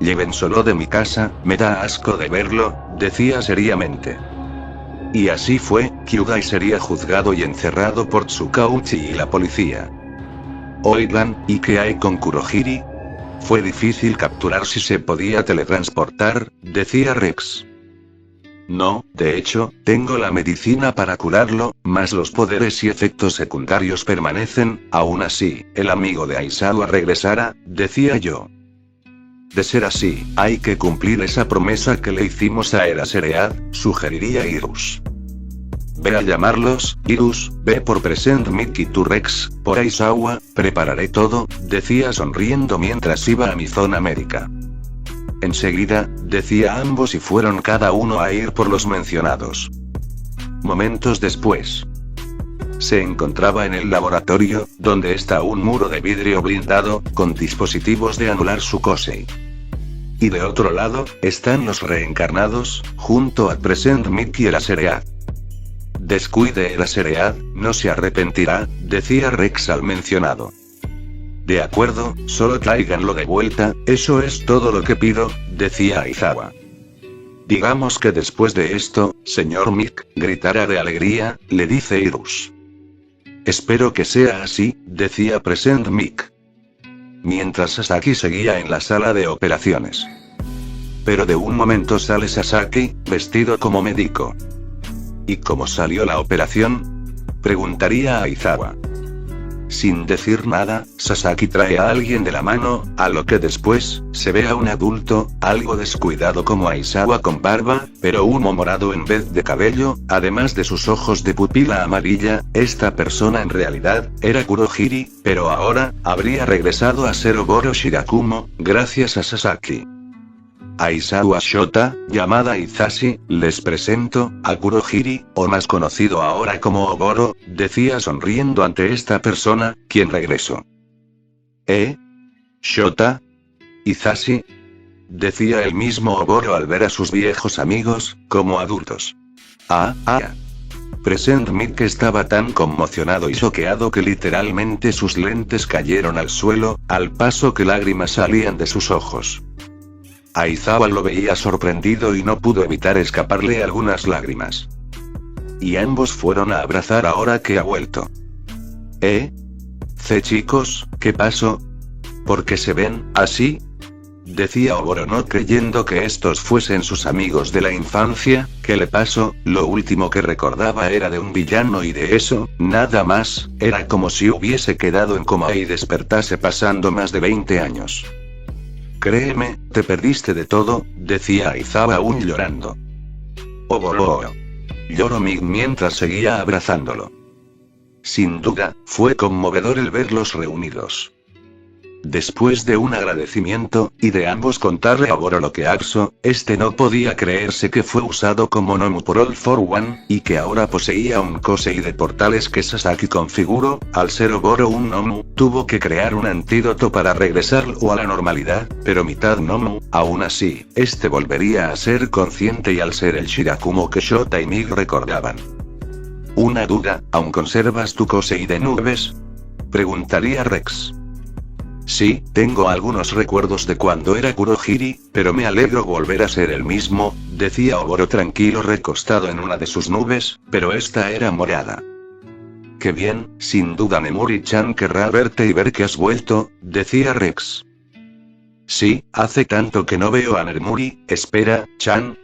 Speaker 1: Llévenselo de mi casa, me da asco de verlo, decía seriamente. Y así fue, Kyudai sería juzgado y encerrado por Tsukauchi y la policía. Oigan, ¿y qué hay con Kurohiri? Fue difícil capturar si se podía teletransportar, decía Rex. No, de hecho, tengo la medicina para curarlo, mas los poderes y efectos secundarios permanecen, aún así, el amigo de Aizawa regresará, decía yo. De ser así, hay que cumplir esa promesa que le hicimos a Eraseread, sugeriría Irus. Ve a llamarlos, Irus, ve por Present Mickey to Rex, por Aizawa, prepararé todo, decía sonriendo mientras iba a mi zona médica. Enseguida, decía ambos y fueron cada uno a ir por los mencionados. Momentos después, se encontraba en el laboratorio, donde está un muro de vidrio blindado, con dispositivos de anular su Kosei. Y de otro lado, están los reencarnados, junto a Present Mick y el Aseread. Descuide el Aseread, no se arrepentirá, decía Rex al mencionado. De acuerdo, solo tráiganlo de vuelta, eso es todo lo que pido, decía Aizawa. Digamos que después de esto, señor Mick, gritará de alegría, le dice Irus. Espero que sea así, decía Present Mick. Mientras Sasaki seguía en la sala de operaciones. Pero de un momento sale Sasaki, vestido como médico. ¿Y cómo salió la operación?, preguntaría a Aizawa. Sin decir nada, Sasaki trae a alguien de la mano, a lo que después, se ve a un adulto, algo descuidado como Aizawa con barba, pero humo morado en vez de cabello, además de sus ojos de pupila amarilla. Esta persona en realidad, era Kurohiri, pero ahora, habría regresado a ser Oboro Shirakumo, gracias a Sasaki. Aizawa Shota, llamada Izashi, les presento, a Kurohiri, o más conocido ahora como Oboro, decía sonriendo ante esta persona, quien regresó. ¿Shota? ¿Izashi? Decía el mismo Oboro al ver a sus viejos amigos, como adultos. Present Mick estaba tan conmocionado y choqueado que literalmente sus lentes cayeron al suelo, al paso que lágrimas salían de sus ojos. Aizawa lo veía sorprendido y no pudo evitar escaparle algunas lágrimas. Y ambos fueron a abrazar ahora que ha vuelto. Chicos, ¿qué pasó? ¿Por qué se ven así?, decía Oboro no creyendo que estos fuesen sus amigos de la infancia. ¿Qué le pasó? Lo último que recordaba era de un villano y de eso, nada más, era como si hubiese quedado en coma y despertase pasando más de 20 años. Créeme, te perdiste de todo, decía Aizawa aún llorando. Oboro. Lloró Mick mientras seguía abrazándolo. Sin duda, fue conmovedor el verlos reunidos. Después de un agradecimiento, y de ambos contarle a Oboro lo que Axo, este no podía creerse que fue usado como Nomu por All for One, y que ahora poseía un Kosei de portales que Sasaki configuró. Al ser Oboro un Nomu, tuvo que crear un antídoto para regresarlo a la normalidad, pero mitad Nomu, aún así, este volvería a ser consciente y al ser el Shirakumo que Shota y Mick recordaban. Una duda, ¿aún conservas tu Kosei de nubes?, preguntaría Rex. Sí, tengo algunos recuerdos de cuando era Kurohiri, pero me alegro volver a ser el mismo, decía Oboro tranquilo recostado en una de sus nubes, pero esta era morada. Qué bien, sin duda Nemuri-chan querrá verte y ver que has vuelto, decía Rex. Sí, hace tanto que no veo a Nemuri. Espera, Chan,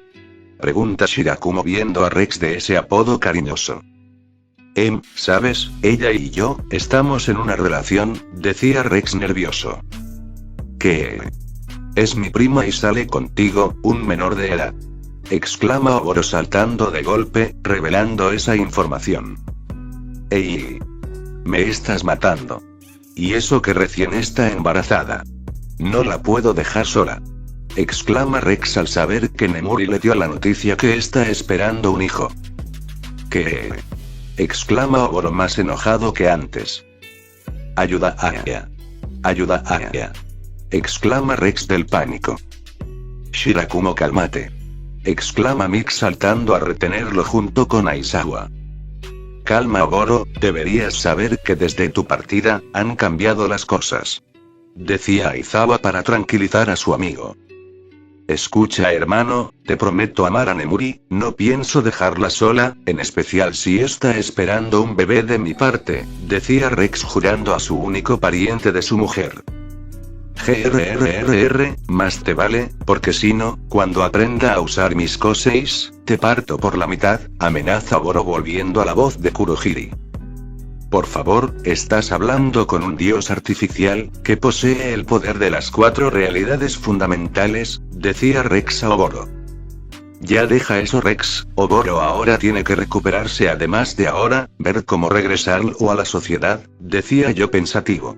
Speaker 1: pregunta Shirakumo viendo a Rex de ese apodo cariñoso. ¿Sabes? Ella y yo, estamos en una relación, decía Rex nervioso. ¿Qué? Es mi prima y sale contigo, un menor de edad, exclama Oboro saltando de golpe, revelando esa información. Me estás matando. Y eso que recién está embarazada. No la puedo dejar sola, exclama Rex al saber que Nemuri le dio la noticia que está esperando un hijo. ¿Qué? Exclama Oboro más enojado que antes. Ayuda a ella. Ayuda a ella, exclama Rex del pánico. Shirakumo cálmate, exclama Mick saltando a retenerlo junto con Aizawa. Calma Oboro, deberías saber que desde tu partida, han cambiado las cosas, decía Aizawa para tranquilizar a su amigo. Escucha hermano, te prometo amar a Nemuri, no pienso dejarla sola, en especial si está esperando un bebé de mi parte, decía Rex jurando a su único pariente de su mujer. Más te vale, porque si no, cuando aprenda a usar mis koseis, te parto por la mitad, amenaza Oboro volviendo a la voz de Kurohiri. Por favor, estás hablando con un dios artificial, que posee el poder de las 4 realidades fundamentales, decía Rex a Oboro. Ya deja eso Rex, Oboro ahora tiene que recuperarse además de ahora, ver cómo regresarlo a la sociedad, decía yo pensativo.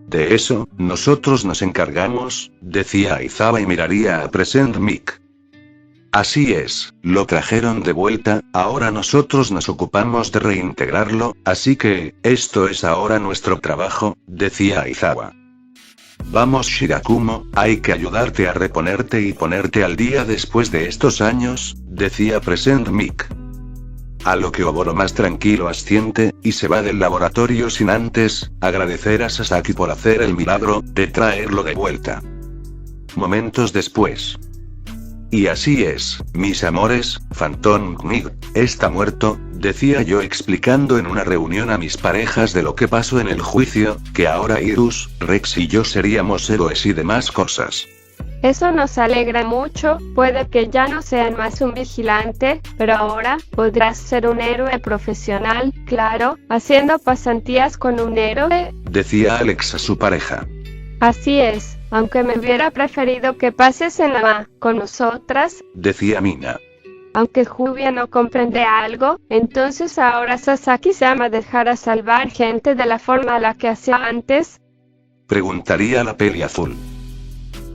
Speaker 1: De eso, nosotros nos encargamos, decía Aizawa y miraría a Present Mick. Así es, lo trajeron de vuelta, ahora nosotros nos ocupamos de reintegrarlo, así que, esto es ahora nuestro trabajo, decía Aizawa. Vamos Shirakumo, hay que ayudarte a reponerte y ponerte al día después de estos años, decía Present Mic. A lo que Oboro más tranquilo asiente, y se va del laboratorio sin antes agradecer a Sasaki por hacer el milagro de traerlo de vuelta. Momentos después. Y así es, mis amores, Phantom Knig está muerto, decía yo explicando en una reunión a mis parejas de lo que pasó en el juicio, que ahora Irus, Rex y yo seríamos héroes y demás cosas.
Speaker 2: Eso nos alegra mucho, puede que ya no sean más un vigilante, pero ahora podrás ser un héroe profesional, claro, haciendo pasantías con un héroe,
Speaker 1: decía Alex a su pareja.
Speaker 2: Así es, aunque me hubiera preferido que pases en la A con nosotras,
Speaker 1: decía Mina.
Speaker 2: Aunque Jubia no comprende algo, entonces ahora Sasaki-sama dejará salvar gente de la forma a la que hacía antes,
Speaker 1: preguntaría la peli azul.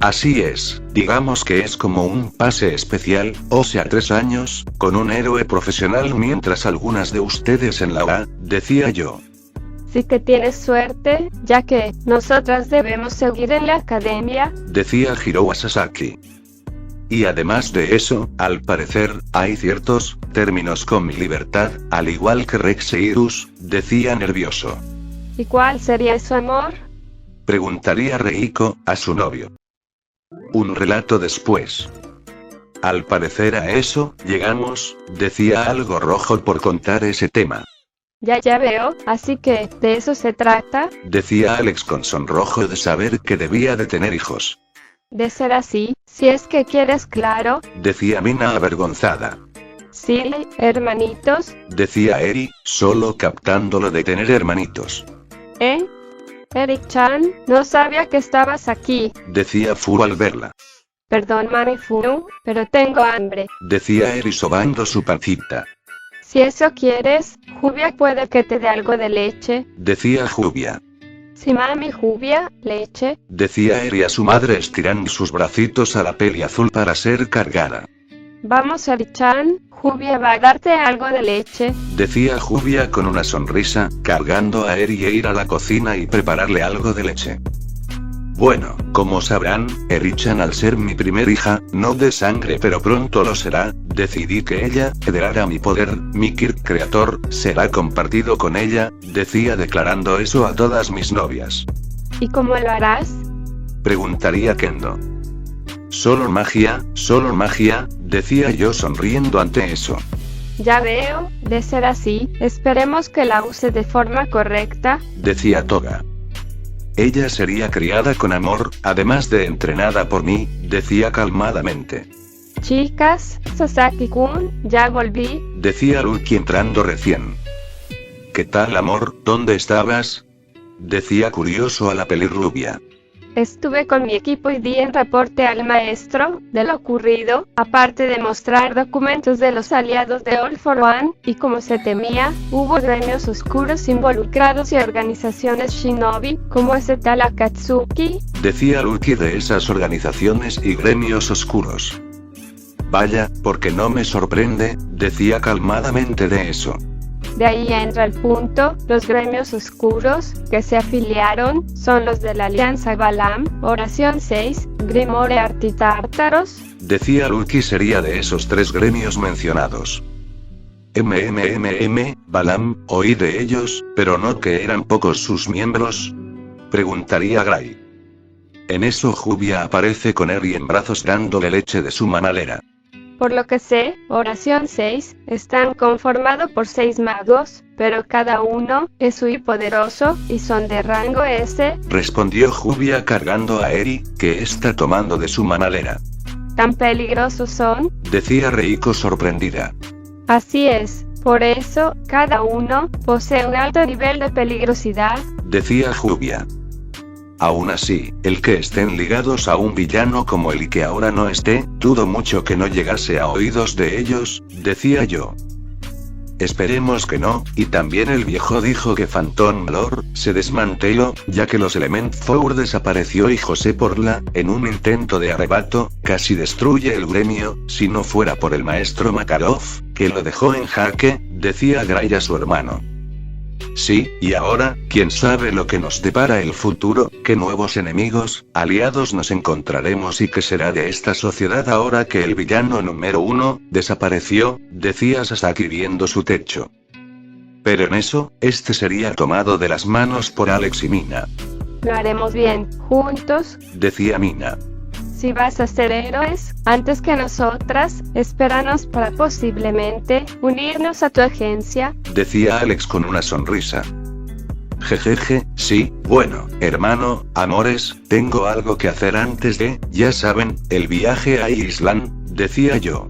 Speaker 1: Así es, digamos que es como un pase especial, o sea 3 años, con un héroe profesional mientras algunas de ustedes en la A, decía yo.
Speaker 2: Sí que tienes suerte, ya que nosotras debemos seguir en la academia,
Speaker 1: decía Hiroa Sasaki. Y además de eso, al parecer, hay ciertos términos con mi libertad, al igual que Rex e Irus, decía nervioso.
Speaker 2: ¿Y cuál sería su amor?
Speaker 1: Preguntaría Reiko a su novio. Un relato después. Al parecer a eso llegamos, decía algo rojo por contar ese tema.
Speaker 2: Ya veo, así que, ¿de eso se trata?
Speaker 1: Decía Alex con sonrojo de saber que debía de tener hijos.
Speaker 2: De ser así, si es que quieres claro,
Speaker 1: decía Mina avergonzada.
Speaker 2: Sí, hermanitos,
Speaker 1: decía Eri, solo captándolo de tener hermanitos.
Speaker 2: Eri-chan, no sabía que estabas aquí,
Speaker 1: decía Fu al verla.
Speaker 2: Perdón Manifu, pero tengo hambre,
Speaker 1: decía Eri sobando su pancita.
Speaker 2: Si eso quieres, Jubia puede que te dé algo de leche,
Speaker 1: decía Jubia.
Speaker 2: Si mami Jubia, leche,
Speaker 1: decía Eri a su madre estirando sus bracitos a la peli azul para ser cargada.
Speaker 2: Vamos Eri-chan, Jubia va a darte algo de leche,
Speaker 1: decía Jubia con una sonrisa, cargando a Eri e ir a la cocina y prepararle algo de leche. Bueno, como sabrán, Eri-chan al ser mi primer hija, no de sangre pero pronto lo será, decidí que ella heredará mi poder, mi Kirk creator, será compartido con ella, decía declarando eso a todas mis novias.
Speaker 2: ¿Y cómo lo harás?
Speaker 1: Preguntaría Kendo. Solo magia, decía yo sonriendo ante eso.
Speaker 2: Ya veo, de ser así, esperemos que la use de forma correcta,
Speaker 1: decía Toga. Ella sería criada con amor, además de entrenada por mí, decía calmadamente.
Speaker 2: Chicas, Sasaki-kun, ya volví,
Speaker 1: decía Luki entrando recién. ¿Qué tal amor, dónde estabas? Decía curioso a la pelirrubia.
Speaker 2: Estuve con mi equipo y di un reporte al maestro de lo ocurrido, aparte de mostrar documentos de los aliados de All for One, y como se temía, hubo gremios oscuros involucrados y organizaciones shinobi, como ese tal Akatsuki,
Speaker 1: decía Luki de esas organizaciones y gremios oscuros. Vaya, porque no me sorprende, decía calmadamente de eso.
Speaker 2: De ahí entra el punto, los gremios oscuros, que se afiliaron, son los de la Alianza Balam, Oración 6, Grimoire Artitártaros,
Speaker 1: decía Luki sería de esos 3 gremios mencionados. Balam, oí de ellos, pero no que eran pocos sus miembros, preguntaría Gray. En eso Jubia aparece con Eri en brazos dándole leche de su manalera.
Speaker 2: Por lo que sé, Oración 6, están conformados por 6 magos, pero cada uno es muy poderoso, y son de rango S,
Speaker 1: respondió Jubia cargando a Eri, que está tomando de su manalera.
Speaker 2: ¿Tan peligrosos son?
Speaker 1: Decía Reiko sorprendida.
Speaker 2: Así es, por eso, cada uno posee un alto nivel de peligrosidad,
Speaker 1: decía Jubia. Aún así, el que estén ligados a un villano como el que ahora no esté, dudo mucho que no llegase a oídos de ellos, decía yo. esperemos que no, y también el viejo dijo que Phantom Lord se desmanteló, ya que los Element Four desapareció y José Porla, en un intento de arrebato, casi destruye el gremio, si no fuera por el maestro Makarov, que lo dejó en jaque, decía Gray a su hermano. Sí, y ahora, quién sabe lo que nos depara el futuro, qué nuevos enemigos, aliados nos encontraremos y qué será de esta sociedad ahora que el villano número 1 desapareció, decía Sasaki viendo su techo. Pero en eso, este sería tomado de las manos por Alex y Mina.
Speaker 2: Lo haremos bien, juntos,
Speaker 1: decía Mina.
Speaker 2: Si vas a ser héroes, antes que nosotras, espéranos para posiblemente unirnos a tu agencia,
Speaker 1: decía Alex con una sonrisa. Jejeje, sí, bueno, hermano, amores, tengo algo que hacer antes de, ya saben, el viaje a Island, decía yo.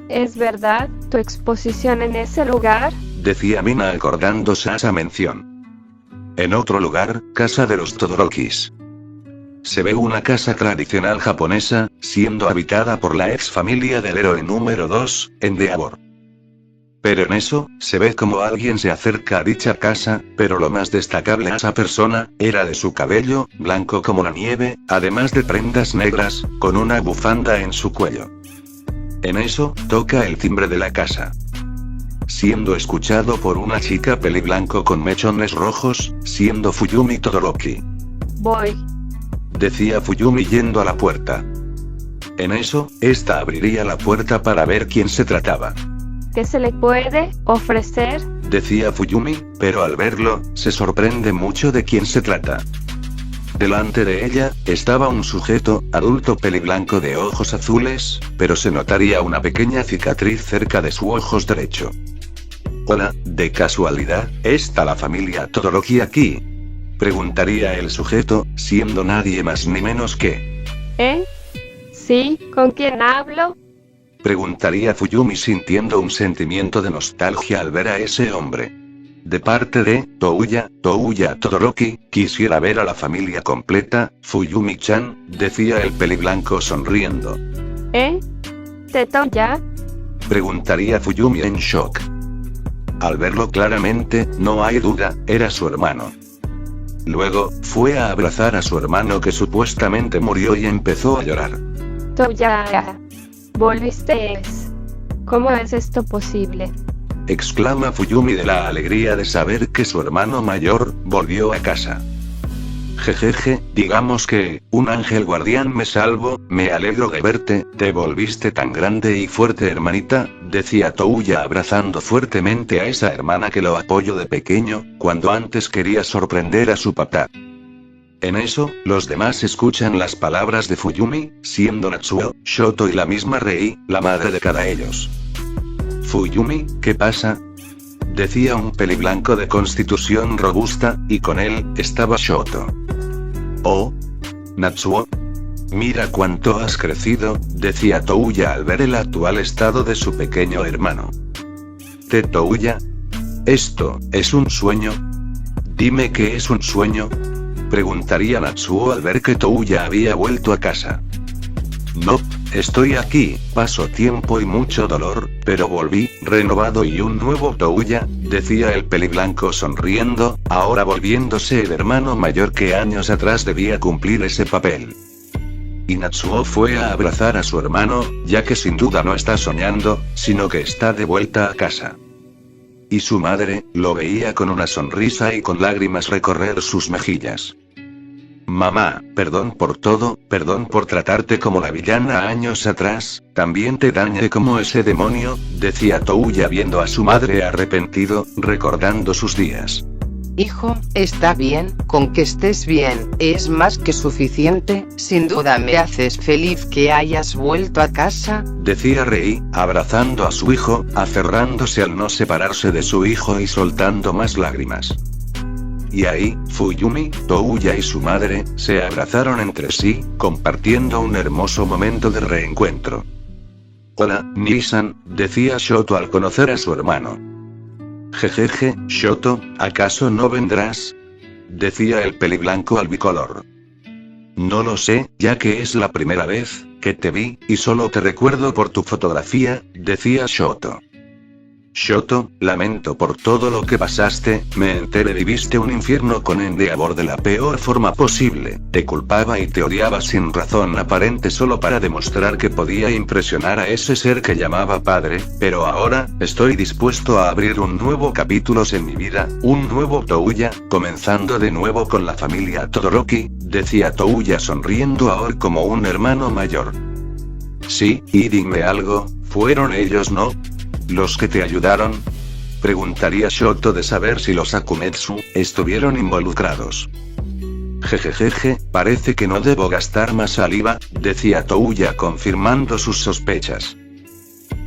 Speaker 2: ¿Es verdad, tu exposición en ese lugar?
Speaker 1: Decía Mina acordándose a esa mención. En otro lugar, casa de los Todorokis. Se ve una casa tradicional japonesa, siendo habitada por la ex familia del héroe número 2, Endeavor. Pero en eso, se ve como alguien se acerca a dicha casa, pero lo más destacable a esa persona, era de su cabello, blanco como la nieve, además de prendas negras, con una bufanda en su cuello. En eso, toca el timbre de la casa. Siendo escuchado por una chica peliblanco con mechones rojos, siendo Fuyumi Todoroki.
Speaker 2: Voy.
Speaker 1: Decía Fuyumi yendo a la puerta. En eso, esta abriría la puerta para ver quién se trataba.
Speaker 2: ¿Qué se le puede ofrecer?
Speaker 1: Decía Fuyumi, pero al verlo, se sorprende mucho de quién se trata. Delante de ella, estaba un sujeto, adulto peliblanco de ojos azules, pero se notaría una pequeña cicatriz cerca de su ojo derecho. Hola, de casualidad, ¿está la familia Todoroki aquí? Preguntaría el sujeto, siendo nadie más ni menos que...
Speaker 2: Sí, ¿con quién hablo?
Speaker 1: Preguntaría Fuyumi sintiendo un sentimiento de nostalgia al ver a ese hombre. De parte de Touya Todoroki, quisiera ver a la familia completa, Fuyumi-chan, decía el peliblanco sonriendo.
Speaker 2: ¿Tetouya?
Speaker 1: Preguntaría Fuyumi en shock. Al verlo claramente, no hay duda, era su hermano. Luego, fue a abrazar a su hermano que supuestamente murió y empezó a llorar.
Speaker 2: Touya, volviste. ¿Cómo es esto posible?
Speaker 1: Exclama Fuyumi de la alegría de saber que su hermano mayor volvió a casa. Jejeje, digamos que, un ángel guardián me salvó, me alegro de verte, te volviste tan grande y fuerte hermanita, decía Touya abrazando fuertemente a esa hermana que lo apoyó de pequeño, cuando antes quería sorprender a su papá. En eso, los demás escuchan las palabras de Fuyumi, siendo Natsuo, Shoto y la misma Rei, la madre de cada ellos. Fuyumi, ¿qué pasa? Decía un peliblanco de constitución robusta, y con él, estaba Shoto. Oh, Natsuo. Mira cuánto has crecido, decía Touya al ver el actual estado de su pequeño hermano. Touya. ¿Esto es un sueño? Dime que es un sueño. Preguntaría Natsuo al ver que Touya había vuelto a casa. No, estoy aquí, paso tiempo y mucho dolor, pero volví, renovado y un nuevo Touya, decía el peliblanco sonriendo, ahora volviéndose el hermano mayor que años atrás debía cumplir ese papel. Y Natsuo fue a abrazar a su hermano, ya que sin duda no está soñando, sino que está de vuelta a casa. Y su madre, lo veía con una sonrisa y con lágrimas recorrer sus mejillas. Mamá, perdón por todo, perdón por tratarte como la villana años atrás, también te dañé como ese demonio, decía Touya viendo a su madre arrepentido, recordando sus días.
Speaker 3: Hijo, está bien, con que estés bien, es más que suficiente, sin duda me haces feliz que hayas vuelto a casa,
Speaker 1: decía Rei, abrazando a su hijo, aferrándose al no separarse de su hijo y soltando más lágrimas. Y ahí, Fuyumi, Touya y su madre, se abrazaron entre sí, compartiendo un hermoso momento de reencuentro. Hola, Nisan, decía Shoto al conocer a su hermano. Jejeje, Shoto, ¿acaso no vendrás? Decía el peliblanco al bicolor. No lo sé, ya que es la primera vez que te vi, y solo te recuerdo por tu fotografía, decía Shoto. Shoto, lamento por todo lo que pasaste, me enteré viviste un infierno con Endeavor de la peor forma posible, te culpaba y te odiaba sin razón aparente solo para demostrar que podía impresionar a ese ser que llamaba padre, pero ahora, estoy dispuesto a abrir un nuevo capítulo en mi vida, un nuevo Touya, comenzando de nuevo con la familia Todoroki, decía Touya sonriendo ahora como un hermano mayor. Sí, y dime algo, ¿fueron ellos no? ¿Los que te ayudaron? Preguntaría Shoto de saber si los Akumetsu estuvieron involucrados. Jejejeje, parece que no debo gastar más saliva, decía Touya confirmando sus sospechas.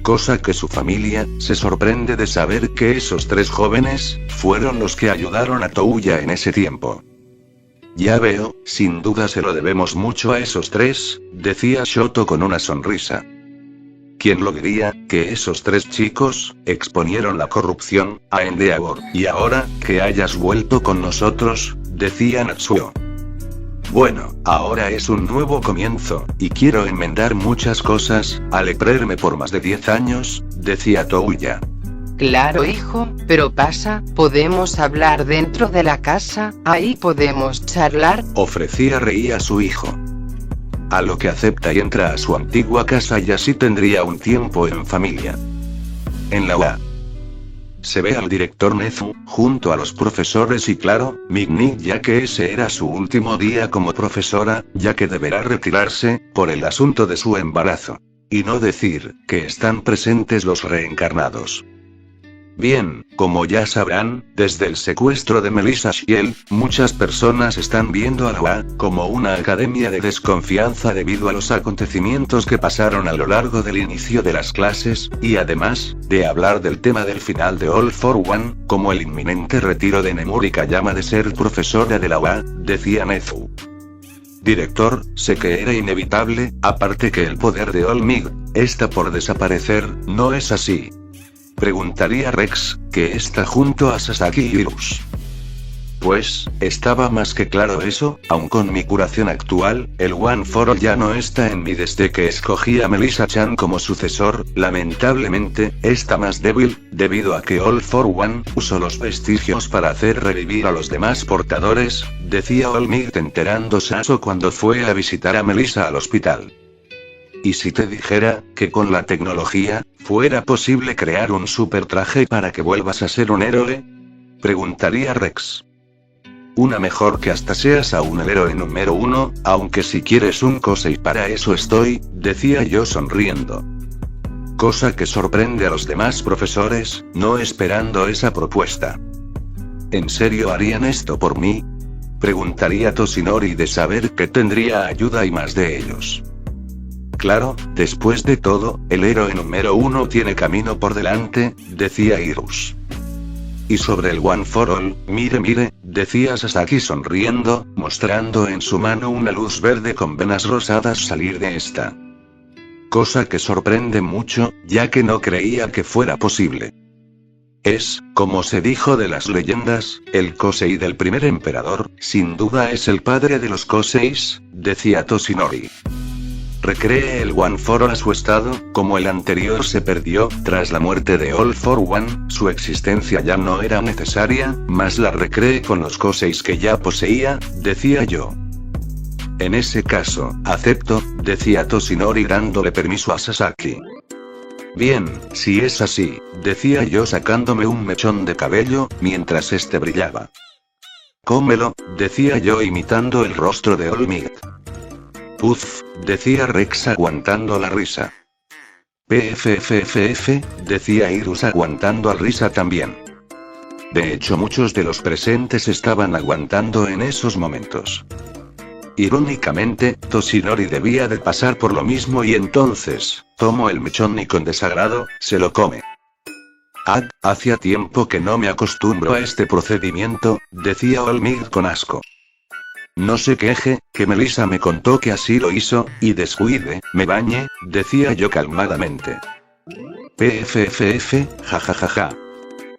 Speaker 1: Cosa que su familia se sorprende de saber que esos 3 jóvenes fueron los que ayudaron a Touya en ese tiempo. Ya veo, sin duda se lo debemos mucho a esos 3, decía Shoto con una sonrisa. ¿Quién lo diría, que esos 3 chicos exponieron la corrupción a Endeavor, y ahora, que hayas vuelto con nosotros, decía Natsuo. Bueno, ahora es un nuevo comienzo, y quiero enmendar muchas cosas, al perderme por más de 10 años, decía Touya.
Speaker 3: Claro hijo, pero pasa, podemos hablar dentro de la casa, ahí podemos charlar,
Speaker 1: ofrecía Rei a su hijo. A lo que acepta y entra a su antigua casa y así tendría un tiempo en familia. En la UA. Se ve al director Nezu, junto a los profesores y claro, Migni ya que ese era su último día como profesora, ya que deberá retirarse, por el asunto de su embarazo. Y no decir, que están presentes los reencarnados. Bien, como ya sabrán, desde el secuestro de Melissa Shiel, muchas personas están viendo a la UA como una academia de desconfianza debido a los acontecimientos que pasaron a lo largo del inicio de las clases, y además, de hablar del tema del final de All for One, como el inminente retiro de Nemuri Kayama de ser profesora de la UA, decía Nezu. Director, sé que era inevitable, aparte que el poder de All Might está por desaparecer, ¿no es así? Preguntaría Rex, que está junto a Sasaki y Hirus. Pues, estaba más que claro eso, aun con mi curación actual, el One for All ya no está en mí desde que escogí a Melissa-chan como sucesor, lamentablemente, está más débil, debido a que All for One usó los vestigios para hacer revivir a los demás portadores, decía All Might enterándose a eso cuando fue a visitar a Melissa al hospital. ¿Y si te dijera, que con la tecnología, fuera posible crear un super traje para que vuelvas a ser un héroe? Preguntaría Rex. Una mejor que hasta seas aún el héroe número 1, aunque si quieres un Kosei para eso estoy, decía yo sonriendo. Cosa que sorprende a los demás profesores, no esperando esa propuesta. ¿En serio harían esto por mí? Preguntaría Toshinori de saber que tendría ayuda y más de ellos. Claro, después de todo, el héroe número 1 tiene camino por delante, decía Hirus. Y sobre el One for All, mire, decía Sasaki sonriendo, mostrando en su mano una luz verde con venas rosadas salir de esta. Cosa que sorprende mucho, ya que no creía que fuera posible. Es, como se dijo de las leyendas, el Kosei del primer emperador, sin duda es el padre de los Koseis, decía Toshinori. Recree el One for All a su estado, como el anterior se perdió, tras la muerte de All for One, su existencia ya no era necesaria, más la recree con los Koseis que ya poseía, decía yo. En ese caso, acepto, decía Toshinori dándole permiso a Sasaki. Bien, si es así, decía yo sacándome un mechón de cabello, mientras este brillaba. Cómelo, decía yo imitando el rostro de All Might. Puf, decía Rex aguantando la risa. PFFFF, decía Hirus aguantando la risa también. De hecho muchos de los presentes estaban aguantando en esos momentos. Irónicamente, Toshinori debía de pasar por lo mismo y entonces, tomó el mechón y con desagrado, se lo come. Hacía tiempo que no me acostumbro a este procedimiento, decía All Might con asco. No se queje, que Melissa me contó que así lo hizo, y descuide, me bañe, decía yo calmadamente. PFFF, jajajaja.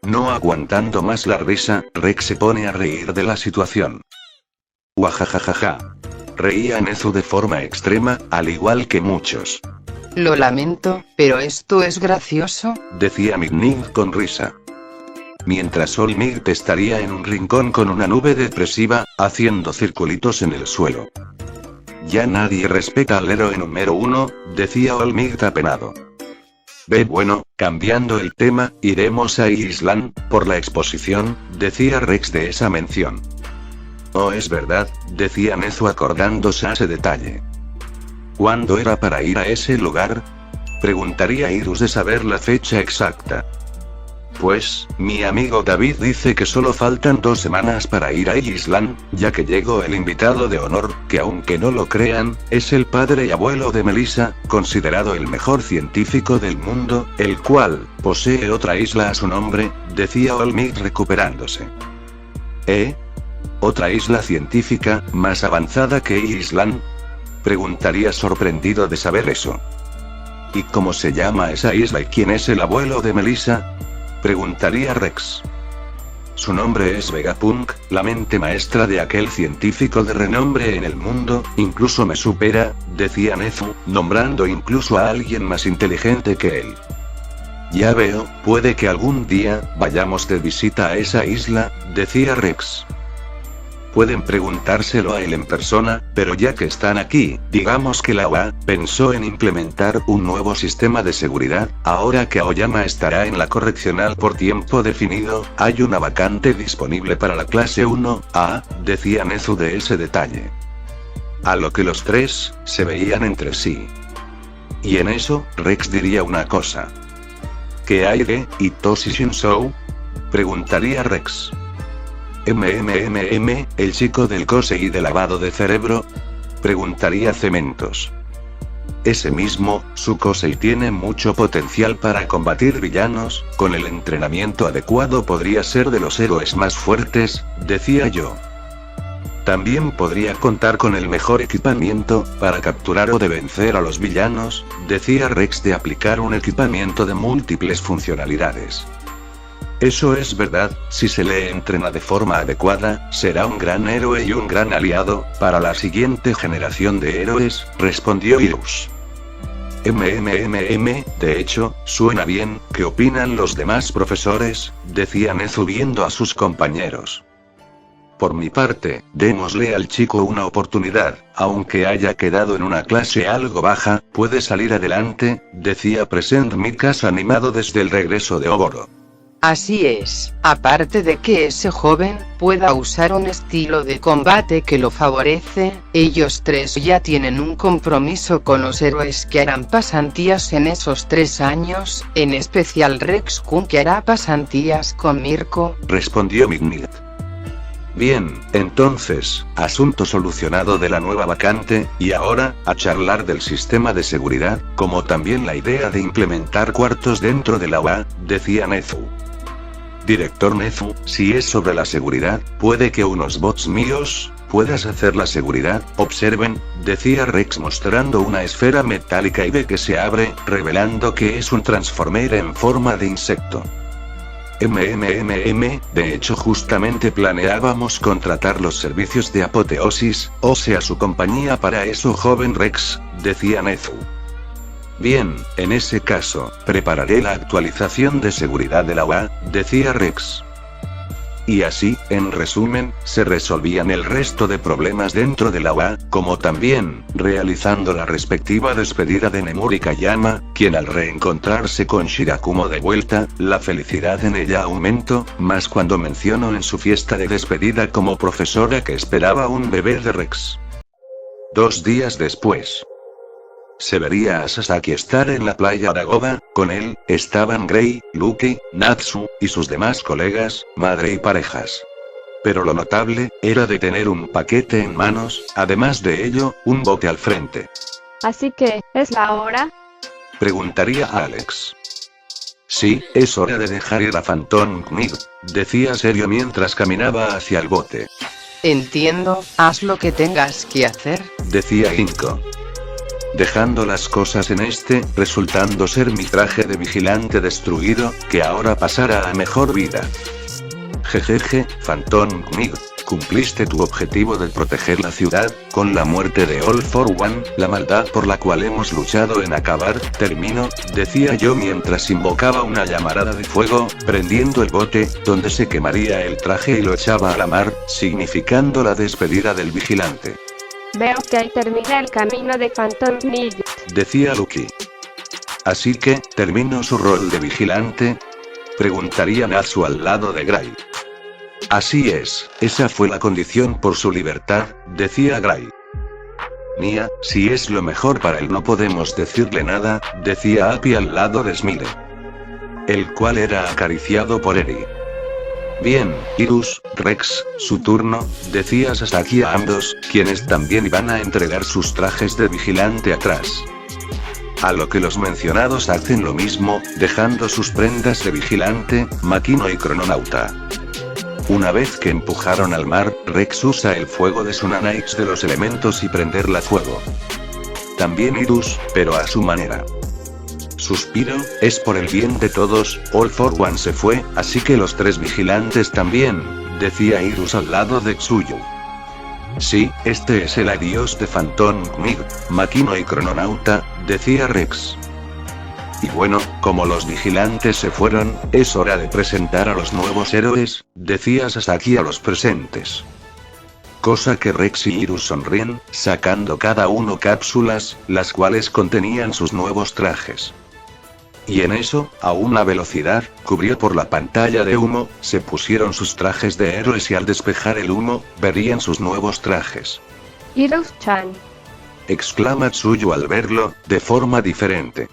Speaker 1: No aguantando más la risa, Rex se pone a reír de la situación. Guajajajaja. Reía Nezu de forma extrema, al igual que muchos.
Speaker 3: Lo lamento, pero esto es gracioso,
Speaker 1: decía Mignig con risa. Mientras Olmigt estaría en un rincón con una nube depresiva, haciendo circulitos en el suelo. Ya nadie respeta al héroe número 1, decía Olmigt apenado. Bueno, cambiando el tema, iremos a Island, por la exposición, decía Rex de esa mención. Oh, es verdad, decía Nezu acordándose a ese detalle. ¿Cuándo era para ir a ese lugar? Preguntaría Irus de saber la fecha exacta. Pues, mi amigo David dice que solo faltan 2 semanas para ir a Island, ya que llegó el invitado de honor, que aunque no lo crean, es el padre y abuelo de Melissa, considerado el mejor científico del mundo, el cual posee otra isla a su nombre, decía Olmigt recuperándose. ¿Otra isla científica, más avanzada que Island? Preguntaría sorprendido de saber eso. ¿Y cómo se llama esa isla y quién es el abuelo de Melissa? Preguntaría Rex. Su nombre es Vegapunk, la mente maestra de aquel científico de renombre en el mundo, incluso me supera, decía Nezu, nombrando incluso a alguien más inteligente que él. Ya veo, puede que algún día, vayamos de visita a esa isla, decía Rex. Pueden preguntárselo a él en persona, pero ya que están aquí, digamos que la UA pensó en implementar un nuevo sistema de seguridad. Ahora que Aoyama estará en la correccional por tiempo definido, hay una vacante disponible para la clase 1A, decía Nezu de ese detalle. A lo que los tres se veían entre sí. Y en eso, Rex diría una cosa. ¿Qué hay de Hitoshi Shinzou? Preguntaría Rex. ¿El chico del Kosei de lavado de cerebro? Preguntaría Cementos. Ese mismo, su Kosei tiene mucho potencial para combatir villanos, con el entrenamiento adecuado podría ser de los héroes más fuertes, decía yo. También podría contar con el mejor equipamiento, para capturar o de vencer a los villanos, decía Rex de aplicar un equipamiento de múltiples funcionalidades. Eso es verdad, si se le entrena de forma adecuada, será un gran héroe y un gran aliado, para la siguiente generación de héroes, respondió Irus. De hecho, suena bien, ¿qué opinan los demás profesores? Decía Nezu viendo a sus compañeros. Por mi parte, démosle al chico una oportunidad, aunque haya quedado en una clase algo baja, puede salir adelante, decía Present Mikas animado desde el regreso de Oboro.
Speaker 3: Así es, aparte de que ese joven pueda usar un estilo de combate que lo favorece, ellos tres ya tienen un compromiso con los héroes que harán pasantías en esos 3 años, en especial Rex Kun que hará pasantías con Mirko,
Speaker 1: respondió Mignig. Bien, entonces, asunto solucionado de la nueva vacante, y ahora, a charlar del sistema de seguridad, como también la idea de implementar cuartos dentro de la UA, decía Nezu. Director Nezu, si es sobre la seguridad, puede que unos bots míos, puedas hacer la seguridad, observen, decía Rex mostrando una esfera metálica y que se abre, revelando que es un transformer en forma de insecto. De hecho justamente planeábamos contratar los servicios de Apoteosis, o sea su compañía para eso joven Rex, decía Nezu. Bien, en ese caso, prepararé la actualización de seguridad de la UA, decía Rex. Y así, en resumen, se resolvían el resto de problemas dentro de la UA, como también, realizando la respectiva despedida de Nemuri Kayama, quien al reencontrarse con Shirakumo de vuelta, la felicidad en ella aumentó, más cuando mencionó en su fiesta de despedida como profesora que esperaba un bebé de Rex. 2 días después. Se vería a Sasaki estar en la playa Aragoba, con él, estaban Grey, Lucky, Natsu, y sus demás colegas, madre y parejas. Pero lo notable, era de tener un paquete en manos, además de ello, un bote al frente.
Speaker 2: Así que, ¿es la hora?
Speaker 1: Preguntaría a Alex. Sí, es hora de dejar ir a Phantom Knight, decía serio mientras caminaba hacia el bote.
Speaker 3: Entiendo, haz lo que tengas que hacer,
Speaker 1: decía Inko. Dejando las cosas en resultando ser mi traje de vigilante destruido, que ahora pasará a mejor vida. Jejeje, Phantom Knight, cumpliste tu objetivo de proteger la ciudad, con la muerte de All for One, la maldad por la cual hemos luchado en acabar, terminó, decía yo mientras invocaba una llamarada de fuego, prendiendo el bote, donde se quemaría el traje y lo echaba a la mar, significando la despedida del vigilante.
Speaker 2: Veo que ahí termina el camino de Phantom Knight,
Speaker 1: decía Lucky. Así que, ¿terminó su rol de vigilante? Preguntaría Natsu al lado de Gray. Así es, esa fue la condición por su libertad, decía Gray. Nia, si es lo mejor para él no podemos decirle nada, decía Appy al lado de Smile. El cual era acariciado por Eri. Bien, Irus, Rex, su turno, decía Sasaki a ambos, quienes también iban a entregar sus trajes de vigilante atrás. A lo que los mencionados hacen lo mismo, dejando sus prendas de vigilante, Makino y Crononauta. Una vez que empujaron al mar, Rex usa el fuego de su Nanax de los elementos y prenderla fuego. También Irus, pero a su manera. Suspiro, es por el bien de todos, All for One se fue, así que los tres vigilantes también, decía Irus al lado de Tsuyu. Sí, este es el adiós de Phantom Knight, Makino y Crononauta, decía Rex. Y bueno, como los vigilantes se fueron, es hora de presentar a los nuevos héroes, decía Sasaki a los presentes. Cosa que Rex y Irus sonríen, sacando cada uno cápsulas, las cuales contenían sus nuevos trajes. Y en eso, a una velocidad, cubrió por la pantalla de humo, se pusieron sus trajes de héroes y al despejar el humo, verían sus nuevos trajes.
Speaker 2: Irus-chan,
Speaker 1: Exclama Tsuyu al verlo, de forma diferente.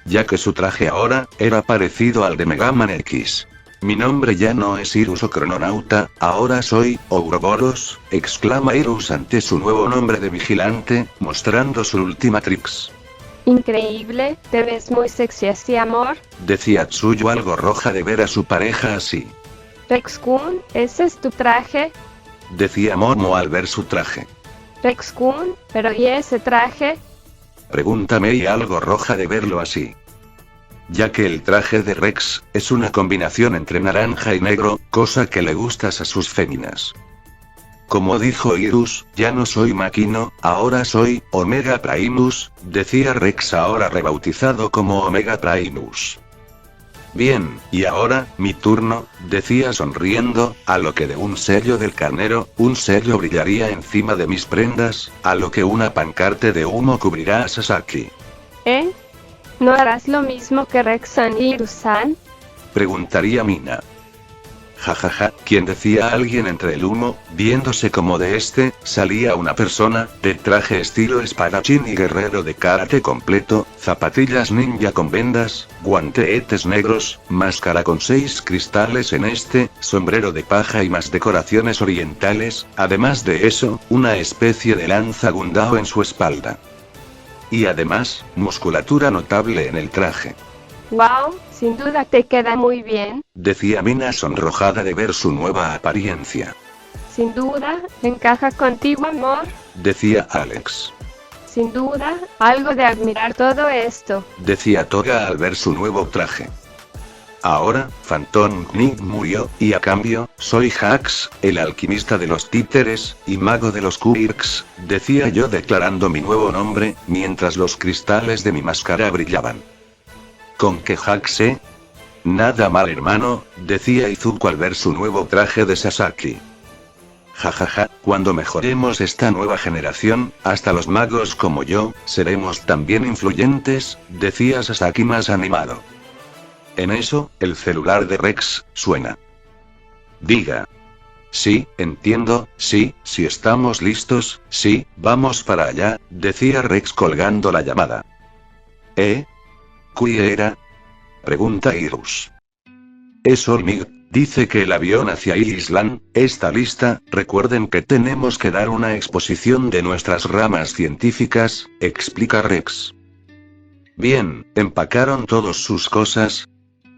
Speaker 1: Ya que su traje ahora, era parecido al de Mega Man X. Mi nombre ya no es Irus o Crononauta, ahora soy, Ouroboros, exclama Irus ante su nuevo nombre de vigilante, mostrando su última tricks.
Speaker 2: increíble, te ves muy sexy así, amor.
Speaker 1: Decía Tsuyu algo roja de ver a su pareja así.
Speaker 2: Rex-kun, ¿ese es tu traje?
Speaker 1: Decía Momo al ver su traje.
Speaker 2: Rex-kun, ¿pero y ese traje?
Speaker 1: Pregúntame y algo roja de verlo así. Ya que el traje de Rex, es una combinación entre naranja y negro, cosa que le gusta a sus féminas. Como dijo Irus, ya no soy Makino, ahora soy, Omega Primus, decía Rex ahora rebautizado como Omega Primus. Bien, y ahora, mi turno, decía sonriendo, a lo que de un sello del carnero, un sello brillaría encima de mis prendas, a lo que una pancarte de humo cubrirá a Sasaki.
Speaker 2: ¿Eh? ¿No harás lo mismo que Rex-san y Irus-san?
Speaker 1: Preguntaría Mina. Jajaja, ¿quién decía alguien entre el humo, viéndose como de este, salía una persona, de traje estilo espadachín y guerrero de karate completo, zapatillas ninja con vendas, guanteetes negros, máscara con 6 cristales en este, sombrero de paja y más decoraciones orientales, además de eso, una especie de lanza gundao en su espalda. Y además, musculatura notable en el traje.
Speaker 2: Wow, sin duda te queda muy bien.
Speaker 1: Decía Mina sonrojada de ver su nueva apariencia.
Speaker 2: Sin duda, encaja contigo, amor.
Speaker 1: Decía Alex.
Speaker 2: Sin duda, algo de admirar todo esto.
Speaker 1: Decía Toga al ver su nuevo traje. Ahora, Phantom Knight murió, y a cambio, soy Hax, el alquimista de los títeres, y mago de los Quirks, decía yo declarando mi nuevo nombre, mientras los cristales de mi máscara brillaban. ¿Con qué Hax, eh? Nada mal, hermano, decía Izuku al ver su nuevo traje de Sasaki. Jajaja, cuando mejoremos esta nueva generación, hasta los magos como yo, seremos también influyentes, decía Sasaki más animado. En eso, el celular de Rex suena. Diga. Sí, entiendo, sí, si estamos listos, sí, vamos para allá, decía Rex colgando la llamada. ¿Qui era? Pregunta Irus. Es Olmig, dice que el avión hacia Island está lista, recuerden que tenemos que dar una exposición de nuestras ramas científicas, explica Rex. Bien, ¿empacaron todos sus cosas?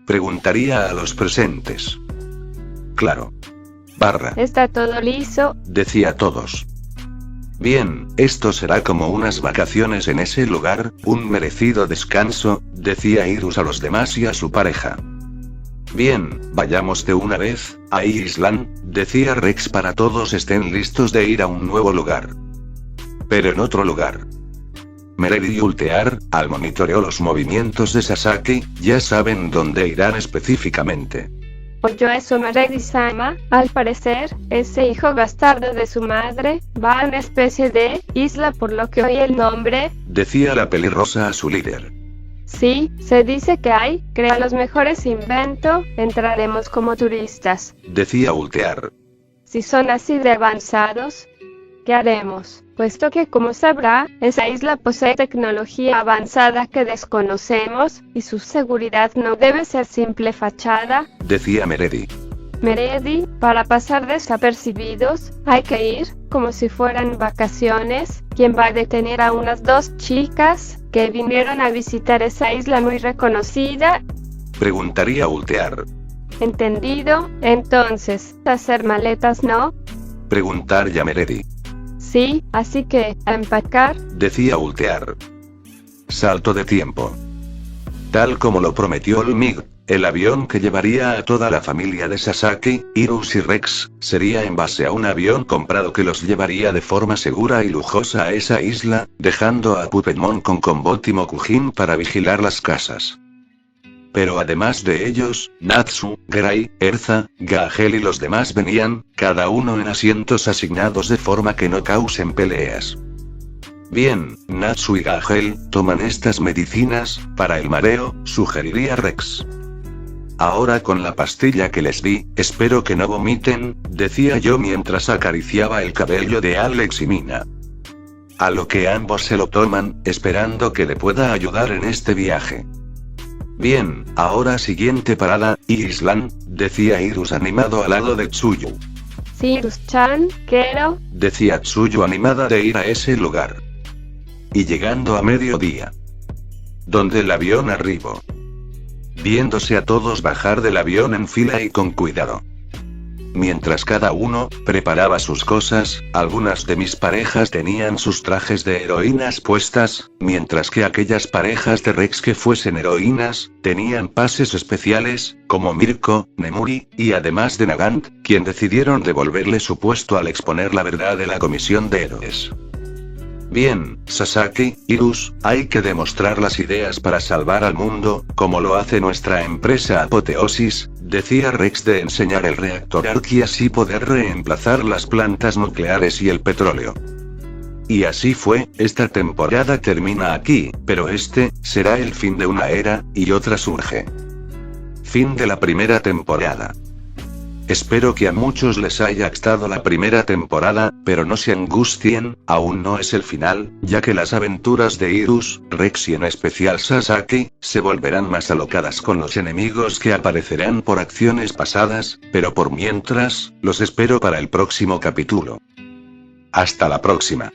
Speaker 1: Preguntaría a los presentes. Claro.
Speaker 2: Está todo liso,
Speaker 1: decía todos. Bien, esto será como unas vacaciones en ese lugar, un merecido descanso, decía Irus a los demás y a su pareja. Bien, vayamos de una vez, a Island, decía Rex, para todos estén listos de ir a un nuevo lugar. Pero en otro lugar. Meredy y Ultear, al monitoreó los movimientos de Sasaki, ya saben dónde irán específicamente.
Speaker 2: Oyó eso Meredy-sama, al parecer, ese hijo bastardo de su madre, va a una especie de isla por lo que oí el nombre,
Speaker 1: decía la pelirrosa a su líder.
Speaker 2: Sí, se dice que hay, crea los mejores inventos, entraremos como turistas.
Speaker 1: Decía Ultear.
Speaker 2: Si son así de avanzados, ¿qué haremos? Puesto que, como sabrá, esa isla posee tecnología avanzada que desconocemos, y su seguridad no debe ser simple fachada,
Speaker 1: decía Meredy.
Speaker 2: Meredy, para pasar desapercibidos, hay que ir, como si fueran vacaciones. ¿Quién va a detener a unas 2 chicas, que vinieron a visitar esa isla muy reconocida?
Speaker 1: Preguntaría Ultear.
Speaker 2: ¿Entendido? Entonces, hacer maletas, ¿no?
Speaker 1: Preguntar ya Meredy.
Speaker 2: Sí, así que, a empacar,
Speaker 1: decía Ultear. Salto de tiempo. Tal como lo prometió el MiG, el avión que llevaría a toda la familia de Sasaki, Hirus y Rex, sería en base a un avión comprado que los llevaría de forma segura y lujosa a esa isla, dejando a Puppetmon con Combot y Mokujin para vigilar las casas. Pero además de ellos, Natsu, Gray, Erza, Gahel y los demás venían, cada uno en asientos asignados de forma que no causen peleas. Bien, Natsu y Gahel, toman estas medicinas, para el mareo, sugeriría Rex. Ahora con la pastilla que les di, espero que no vomiten, decía yo mientras acariciaba el cabello de Alex y Mina. A lo que ambos se lo toman, esperando que le pueda ayudar en este viaje. Bien, ahora siguiente parada, Island, decía Hirus animado al lado de Tsuyu.
Speaker 2: Sí, Hirus-chan, quiero,
Speaker 1: decía Tsuyu animada de ir a ese lugar. Y llegando a mediodía, donde el avión arribó. Viéndose a todos bajar del avión en fila y con cuidado. Mientras cada uno preparaba sus cosas, algunas de mis parejas tenían sus trajes de heroínas puestas, mientras que aquellas parejas de Rex que fuesen heroínas, tenían pases especiales, como Mirko, Nemuri, y además de Nagant, quien decidieron devolverle su puesto al exponer la verdad de la comisión de héroes. Bien, Sasaki, Hirus, hay que demostrar las ideas para salvar al mundo, como lo hace nuestra empresa Apoteosis, decía Rex, de enseñar el reactor ARC y así poder reemplazar las plantas nucleares y el petróleo. Y así fue, esta temporada termina aquí, pero este, será el fin de una era, y otra surge. Fin de la primera temporada. Espero que a muchos les haya gustado la primera temporada, pero no se angustien, aún no es el final, ya que las aventuras de Hirus, Rex y en especial Sasaki, se volverán más alocadas con los enemigos que aparecerán por acciones pasadas, pero por mientras, los espero para el próximo capítulo. Hasta la próxima.